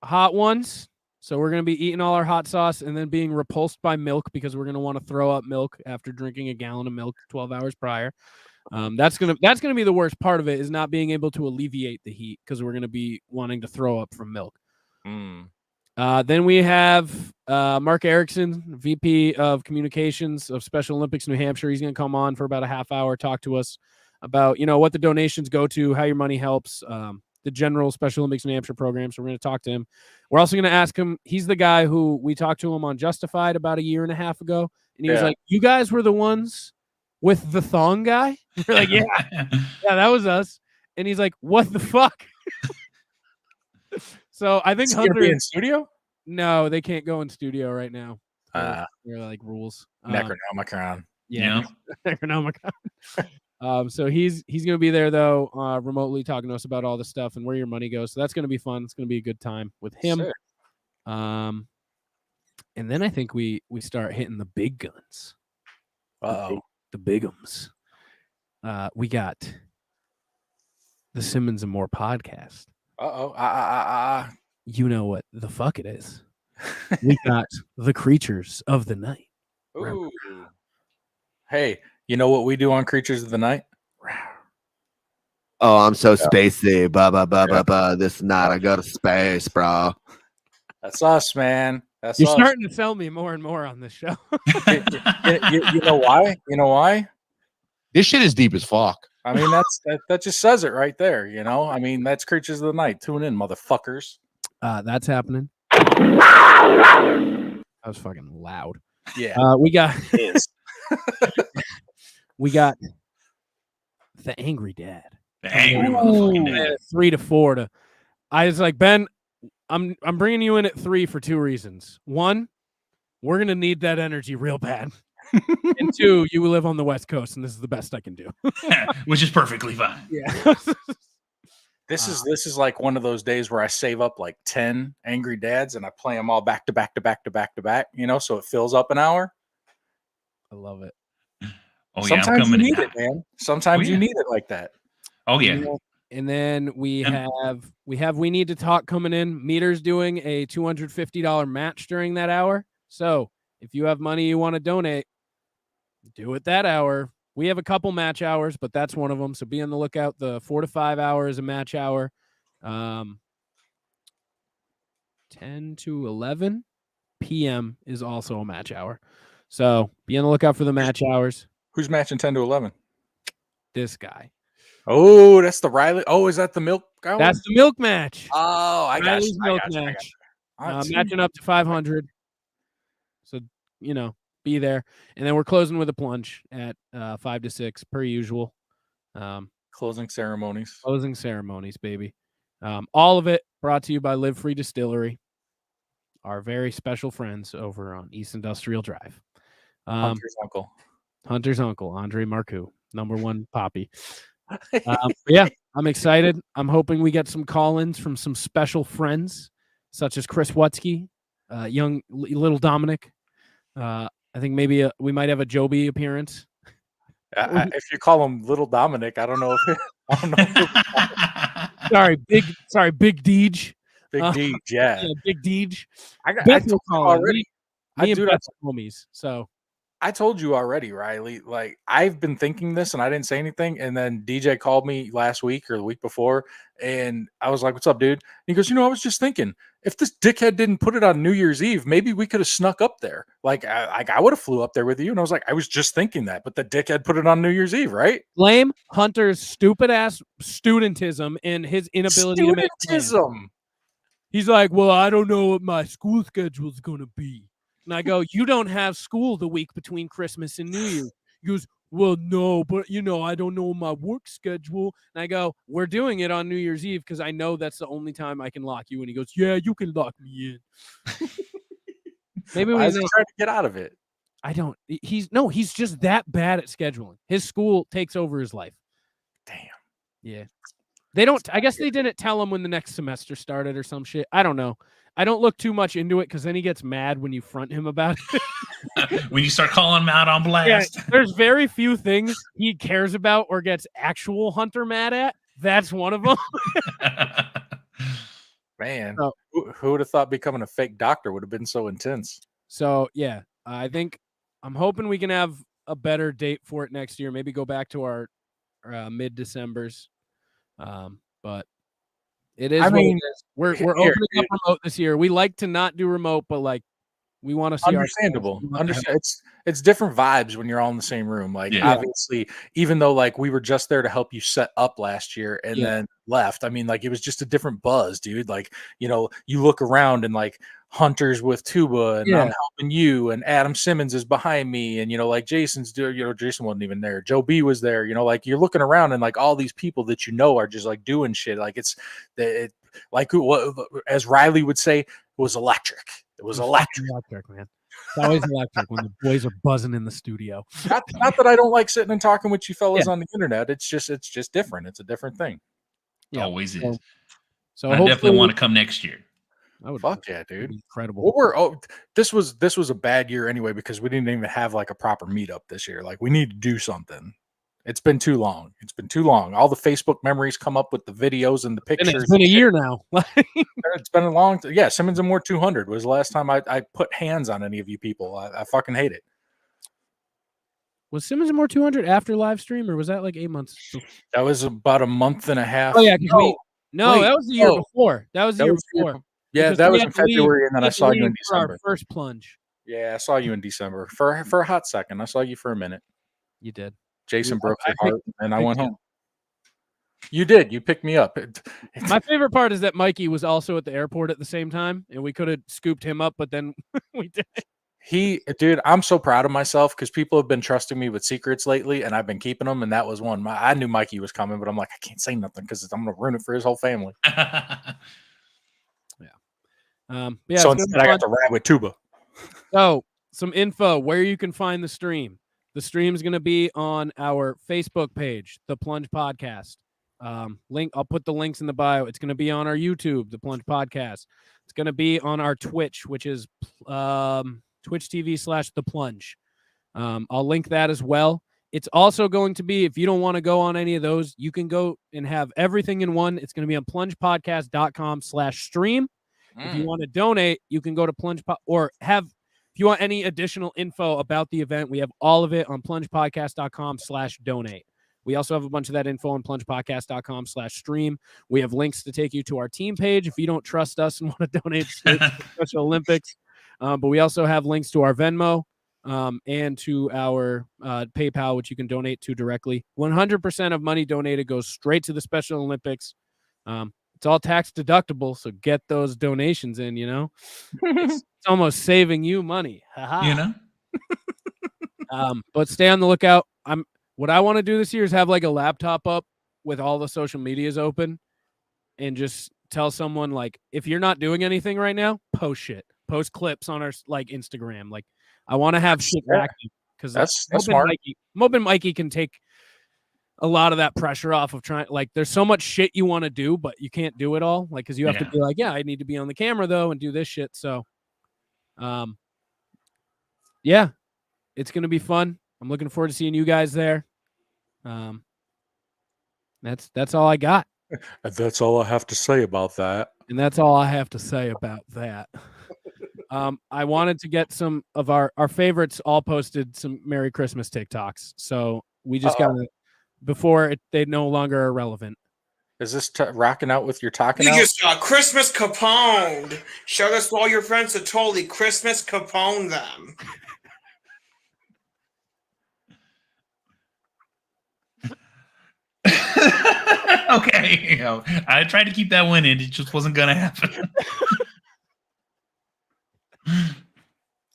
hot ones. So we're gonna be eating all our hot sauce and then being repulsed by milk because we're gonna want to throw up milk after drinking a gallon of milk 12 hours prior. That's gonna be the worst part of it, is not being able to alleviate the heat because we're gonna be wanting to throw up from milk. Then we have Mark Erickson, VP of Communications of Special Olympics New Hampshire. He's gonna come on for about a half hour, talk to us about what the donations go to, how your money helps. The general Special Olympics New Hampshire program. So we're going to talk to him. We're also going to ask him. He's the guy who we talked to him on Justified about a year and a half ago. And he was like, you guys were the ones with the thong guy? We're like, yeah, that was us. And he's like, what the fuck? So I think Hunter be in studio. No, they can't go in studio right now. They're like rules. Necronomicon. Yeah. Necronomicon. So he's going to be there though, remotely talking to us about all the stuff and where your money goes. So that's going to be fun. It's going to be a good time with him. Sure. And then I think we start hitting the big guns. Uh-oh. The bigums. We got the Simmons and More podcast. You know what the fuck it is. We got the creatures of the night. Ooh. Hey, you know what we do on Creatures of the Night? Oh, I'm so spacey. This night I go to space, bro. That's us, man. That's You're us. starting to sell me more and more on this show. You know why? You know why? This shit is deep as fuck. I mean, that just says it right there. You know, I mean, that's Creatures of the Night. Tune in, motherfuckers. That's happening. That was fucking loud. Yeah. We got we got the Angry Dad. The angry motherfucking dad. 3 to 4 to. I was like, Ben, I'm bringing you in at 3 for 2 reasons. 1, we're gonna need that energy real bad. And 2, you live on the West Coast, and this is the best I can do. Which is perfectly fine. Yeah. This is like one of those days where I save up like 10 Angry Dads and I play them all back to back to back to back to back. You know, so it fills up an hour. I love it. Oh yeah, Sometimes I'm you coming need in. it, man. Sometimes you need it like that. Oh yeah. You know, and then we need to talk coming in. Meter's doing a $250 match during that hour. So if you have money you want to donate, do it that hour. We have a couple match hours, but that's one of them. So be on the lookout. The 4 to 5 hour is a match hour. 10 to 11 p.m. is also a match hour. So be on the lookout for the match hours. Who's matching 10 to 11? This guy. Oh, that's the Riley. Oh, is that the milk guy? That's the milk match. Oh, I got Riley's you. milk match. Matching up to 500. So, you know, be there. And then we're closing with a plunge at 5 to 6 per usual. Closing ceremonies. Closing ceremonies, baby. All of it brought to you by Live Free Distillery, our very special friends over on East Industrial Drive. Hunter's uncle, Andre Marcoux, #1 poppy. Yeah, I'm excited. I'm hoping we get some call-ins from some special friends, such as Chris Wutzke, young little Dominic. I think maybe we might have a Joby appearance. If you call him Little Dominic, I don't know if Big Deej. Big Deej, yeah. Big Deej. I Beth told will you call him. already. Me and Beth are homies. So I told you already, Riley. Like, I've been thinking this and I didn't say anything. And then DJ called me last week or the week before. And I was like, "What's up, dude?" And he goes, "I was just thinking, if this dickhead didn't put it on New Year's Eve, maybe we could have snuck up there. Like I would have flew up there with you." And I was like, "I was just thinking that, but the dickhead put it on New Year's Eve, right?" Blame Hunter's stupid ass studentism and his inability to make plans. He's like, "Well, I don't know what my school schedule is going to be." And I go, "You don't have school the week between Christmas and New Year's." He goes, "Well, no, but I don't know my work schedule." And I go, "We're doing it on New Year's Eve because I know that's the only time I can lock you." And he goes, "Yeah, you can lock me in." Maybe we trying to get out of it. I don't. He's just that bad at scheduling. His school takes over his life. Damn. Yeah. They don't. I guess they didn't tell him when the next semester started or some shit. I don't know. I don't look too much into it because then he gets mad when you front him about it. When you start calling him out on blast. Yeah, there's very few things he cares about or gets actual Hunter mad at. That's one of them. Man, who would have thought becoming a fake doctor would have been so intense? So, yeah, I think I'm hoping we can have a better date for it next year. Maybe go back to our mid-Decembers. But it is. We're opening up remote this year. We like to not do remote, but like we want to see. Understandable. It's different vibes when you're all in the same room. Like obviously, even though like we were just there to help you set up last year and then left. I mean, like it was just a different buzz, dude. Like you look around and like Hunter's with tuba and I'm helping you, and Adam Simmons is behind me, and like Jason's doing. Jason wasn't even there. Joe B was there. Like you're looking around and like all these people that are just like doing shit. Like like what as Riley would say, it was electric. It was electric, man. It's always electric when the boys are buzzing in the studio. Not that I don't like sitting and talking with you fellas on the internet. It's just different. It's a different thing. Yeah, always is. So I definitely want to come next year. Fuck yeah, dude! Incredible. Well, this was a bad year anyway because we didn't even have like a proper meetup this year. Like we need to do something, It's been too long. It's been too long. All the Facebook memories come up with the videos and the And pictures. it's been a year now. It's been a long time. Yeah, Simmons and More 200 was the last time I put hands on any of you people. I fucking hate it. Was Simmons and More 200 after live stream, or was that like 8 months? That was about a month and a half. Oh, yeah. No, that was the year before. That was the year before. Yeah, Because that we was had in to leave- February, and then we I had to saw you in leave for our December. first plunge. Yeah, I saw you in December for a hot second. I saw you for a minute. You did. Jason I broke your picked- heart, and I picked went you. home. You did. You picked me up. My favorite part is that Mikey was also at the airport at the same time, and we could have scooped him up, but then we did. Dude, I'm so proud of myself because people have been trusting me with secrets lately, and I've been keeping them, and that was one. I knew Mikey was coming, but I'm like, I can't say nothing because I'm going to ruin it for his whole family. Yeah. So it's gonna instead, be I fun. got to ride with Tuba. So, some info where you can find the stream. The stream is going to be on our Facebook page, The Plunge Podcast. Link. I'll put the links in the bio. It's going to be on our YouTube, The Plunge Podcast. It's going to be on our Twitch, which is Twitch TV/The Plunge. I'll link that as well. It's also going to be, if you don't want to go on any of those, you can go and have everything in one. It's going to be on plungepodcast.com/stream. If you want to donate, you can go to if you want any additional info about the event, we have all of it on plungepodcast.com/donate. We also have a bunch of that info on plungepodcast.com/stream. We have links to take you to our team page if you don't trust us and want to donate to the Special Olympics. But we also have links to our Venmo and to our PayPal, which you can donate to directly. 100% of money donated goes straight to the Special Olympics. It's all tax deductible, so get those donations in, it's almost saving you money. But stay on the lookout. What I want to do this year is have like a laptop up with all the social medias open and just tell someone, like, if you're not doing anything right now, post shit. Post clips on our like Instagram. Like, I want to have shit active because that's smart. Moab and Mikey can take a lot of that pressure off of trying. Like, there's so much shit you want to do, but you can't do it all. Like, because you have to be like, yeah, I need to be on the camera though and do this shit. So, yeah, it's gonna be fun. I'm looking forward to seeing you guys there. That's all I got. That's all I have to say about that. And that's all I have to say about that. I wanted to get some of our favorites all posted some Merry Christmas TikToks. So we just got to, before they no longer are relevant. Is this rocking out with your talking You out? just got Christmas Capone. Share this to all your friends to totally Christmas Capone them. Okay, I tried to keep that one in. It just wasn't gonna happen.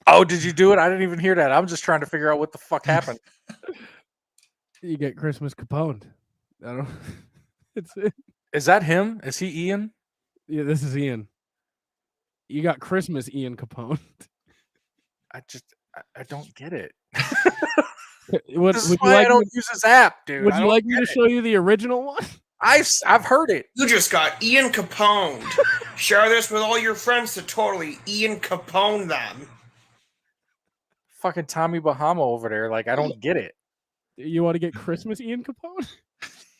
Oh, did you do it? I didn't even hear that. I'm just trying to figure out what the fuck happened. You get Christmas Capone. I don't. Is that him? Is he Ian? Yeah, this is Ian. You got Christmas Ian Capone. I don't get it. This is why I don't use his app, dude. Would you like me to show you the original one? I've heard it. You just got Ian Capone. Share this with all your friends to totally Ian Capone them. Fucking Tommy Bahama over there. Like, I don't get it. You want to get Christmas Ian Capone?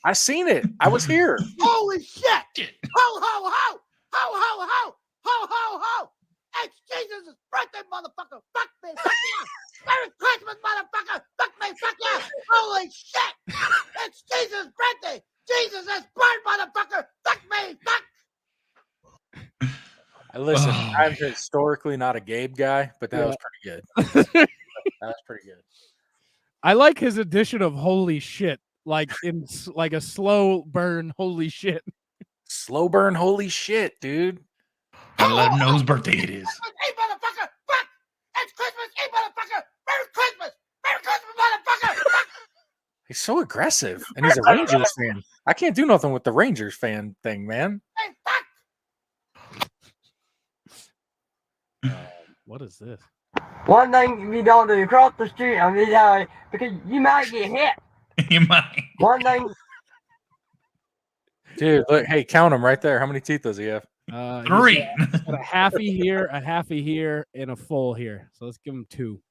I seen it. I was here. Holy shit! Ho, ho, ho! Ho, ho, ho! Ho, ho, ho! It's Jesus' birthday, motherfucker! Fuck me! Fuck you! Merry Christmas, motherfucker! Fuck me! Fuck you! Holy shit! It's Jesus' birthday! Jesus is born, motherfucker! Fuck me! Fuck! Listen, I'm historically not a Gabe guy, but that was pretty good. That was pretty good. I like his addition of holy shit, like in like a slow burn holy shit. Slow burn holy shit, dude. Gotta let him know whose birthday it is. Hey, motherfucker! Fuck! It's Christmas Eve, motherfucker! Merry Christmas! Merry Christmas, motherfucker! Fuck! He's so aggressive, and he's a Rangers fan. I can't do nothing with the Rangers fan thing, man. Hey, fuck! What is this? One thing you don't do, cross the street on this highway because you might get hit. You might. One thing. Dude, look, hey, count him right there. How many teeth does he have? 3. He's got a halfy here, a halfy here, and a full here. So let's give him 2.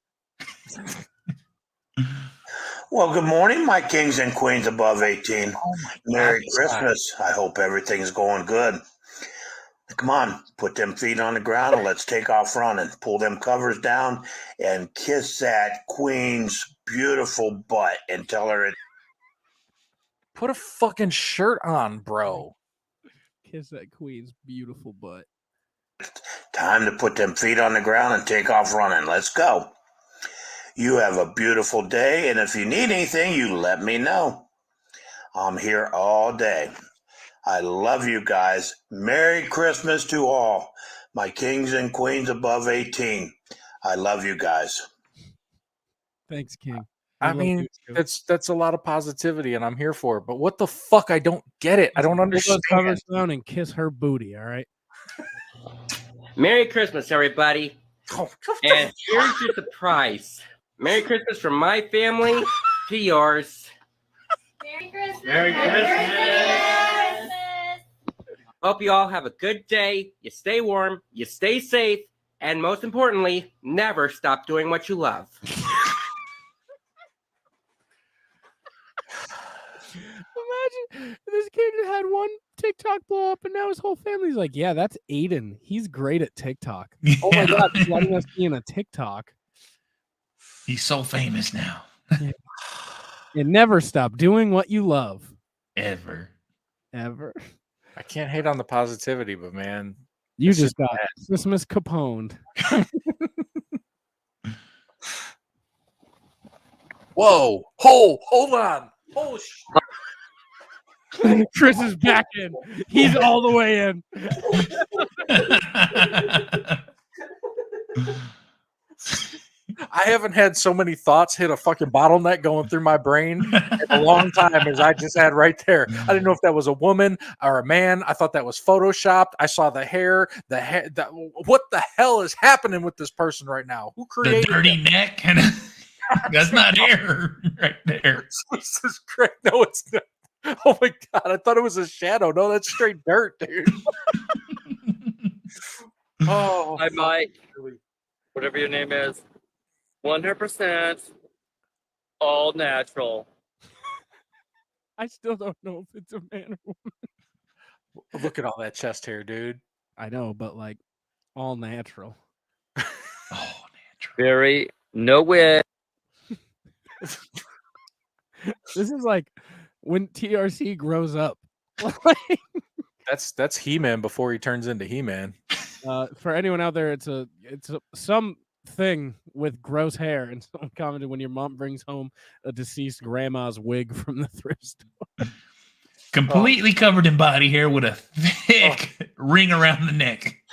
Well, good morning, my kings and queens above 18. Merry Christmas. I hope everything's going good. Come on, put them feet on the ground and let's take off running. Pull them covers down and kiss that queen's beautiful butt and tell her it. Put a fucking shirt on, bro. Kiss that queen's beautiful butt. Time to put them feet on the ground and take off running. Let's go. You have a beautiful day, and if you need anything, you let me know. I'm here all day. I love you guys. Merry Christmas to all, my kings and queens above 18. I love you guys. Thanks, King. I mean, that's a lot of positivity, and I'm here for it. But what the fuck? I don't get it. I don't understand. Pull those covers down and kiss her booty. All right. Merry Christmas, everybody. And here's your surprise. Merry Christmas from my family to yours. Merry Christmas. Merry Christmas. Hope you all have a good day. You stay warm, you stay safe, and most importantly, never stop doing what you love. Imagine this kid had one TikTok blow up, and now his whole family's like, "Yeah, that's Aiden. He's great at TikTok." Oh my god, he's letting us be in a TikTok. He's so famous now. You never stop doing what you love. Ever. I can't hate on the positivity, but man, you just got Christmas Capone. Whoa! Hold on! Oh shit! Chris is back in. He's all the way in. I haven't had so many thoughts hit a fucking bottleneck going through my brain in a long time as I just had right there. I didn't know if that was a woman or a man. I thought that was photoshopped. I saw the hair. What the hell is happening with this person right now? Who created the dirty neck? And that's not hair right there. Jesus Christ! No, it's not. Oh my god! I thought it was a shadow. No, that's straight dirt, dude. Oh, hi, Mike. Whatever your name is. 100% all natural. I still don't know if it's a man or woman. Look at all that chest hair, dude. I know, but like all natural. Very no wit. This is like when TRC grows up. That's He-Man before he turns into He-Man. For anyone out there, it's some thing with gross hair, and someone commented when your mom brings home a deceased grandma's wig from the thrift store. Completely covered in body hair with a thick ring around the neck.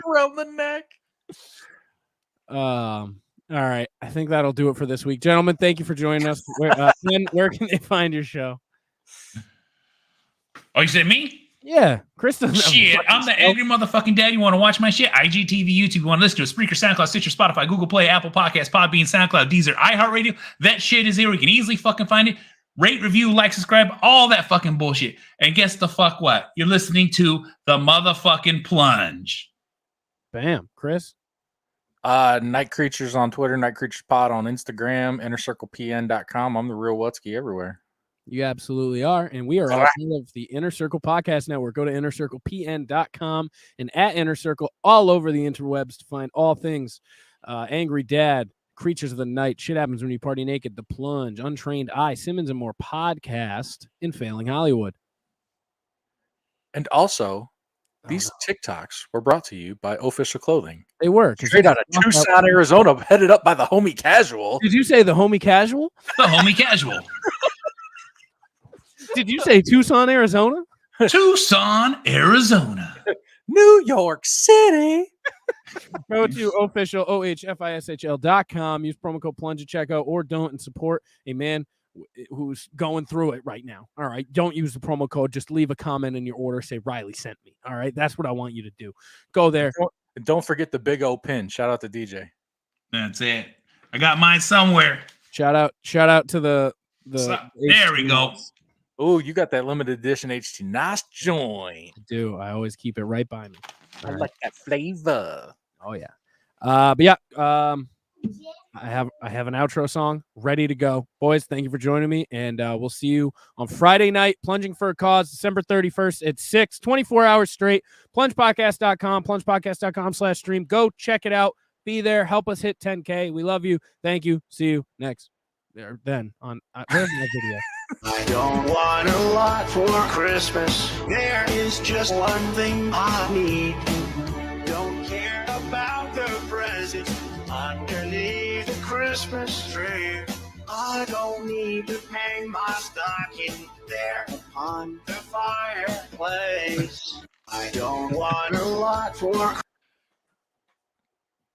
Around the neck. All right, I think that'll do it for this week, gentlemen. Thank you for joining us. Where can they find your show? Oh, you said me? Yeah, Chris doesn't. Shit, I'm the angry motherfucking dad. You want to watch my shit? IGTV, YouTube. You want to listen to it? Spreaker, SoundCloud, Stitcher, Spotify, Google Play, Apple Podcasts, Podbean, SoundCloud, Deezer, iHeartRadio. That shit is there. You can easily fucking find it. Rate, review, like, subscribe, all that fucking bullshit. And guess the fuck what? You're listening to the motherfucking Plunge. Bam, Chris. Night Creatures on Twitter, Night Creatures Pod on Instagram, InnerCirclePN.com. I'm the real Wutzke everywhere. You absolutely are. And we are all part of the Inner Circle Podcast Network. Go to InnerCirclePN.com and at Inner Circle all over the interwebs to find all things Angry Dad, Creatures of the Night, Shit Happens When You Party Naked, The Plunge, Untrained Eye, Simmons and More podcast, in Failing Hollywood. And also, these TikToks were brought to you by Official Clothing. They were. Straight out of Tucson, Arizona, headed up by the Homie Casual. Did you say the Homie Casual? The Homie Casual. Did you say Tucson, Arizona? Tucson, Arizona. New York City. Go to official ohfishl.com. Use promo code Plunge at checkout, or don't, and support a man who's going through it right now. All right. Don't use the promo code. Just leave a comment in your order. Say Riley sent me. All right. That's what I want you to do. Go there. Don't forget the big O pin. Shout out to DJ. That's it. I got mine somewhere. Shout out to the there we go. Oh, you got that limited edition HT. Nice joint. I do. I always keep it right by me. I like that flavor. Oh yeah. But yeah. I have an outro song ready to go. Boys, thank you for joining me, and we'll see you on Friday night, Plunging for a Cause, December 31st at 6, 24 hours straight. Plungepodcast.com, plungepodcast.com/stream. Go check it out. Be there. Help us hit 10K. We love you. Thank you. See you next. Then on where's my video? I don't want a lot for Christmas. There is just one thing I need. Don't care about the presents underneath the Christmas tree. I don't need to hang my stocking there upon the fireplace. I don't want a lot for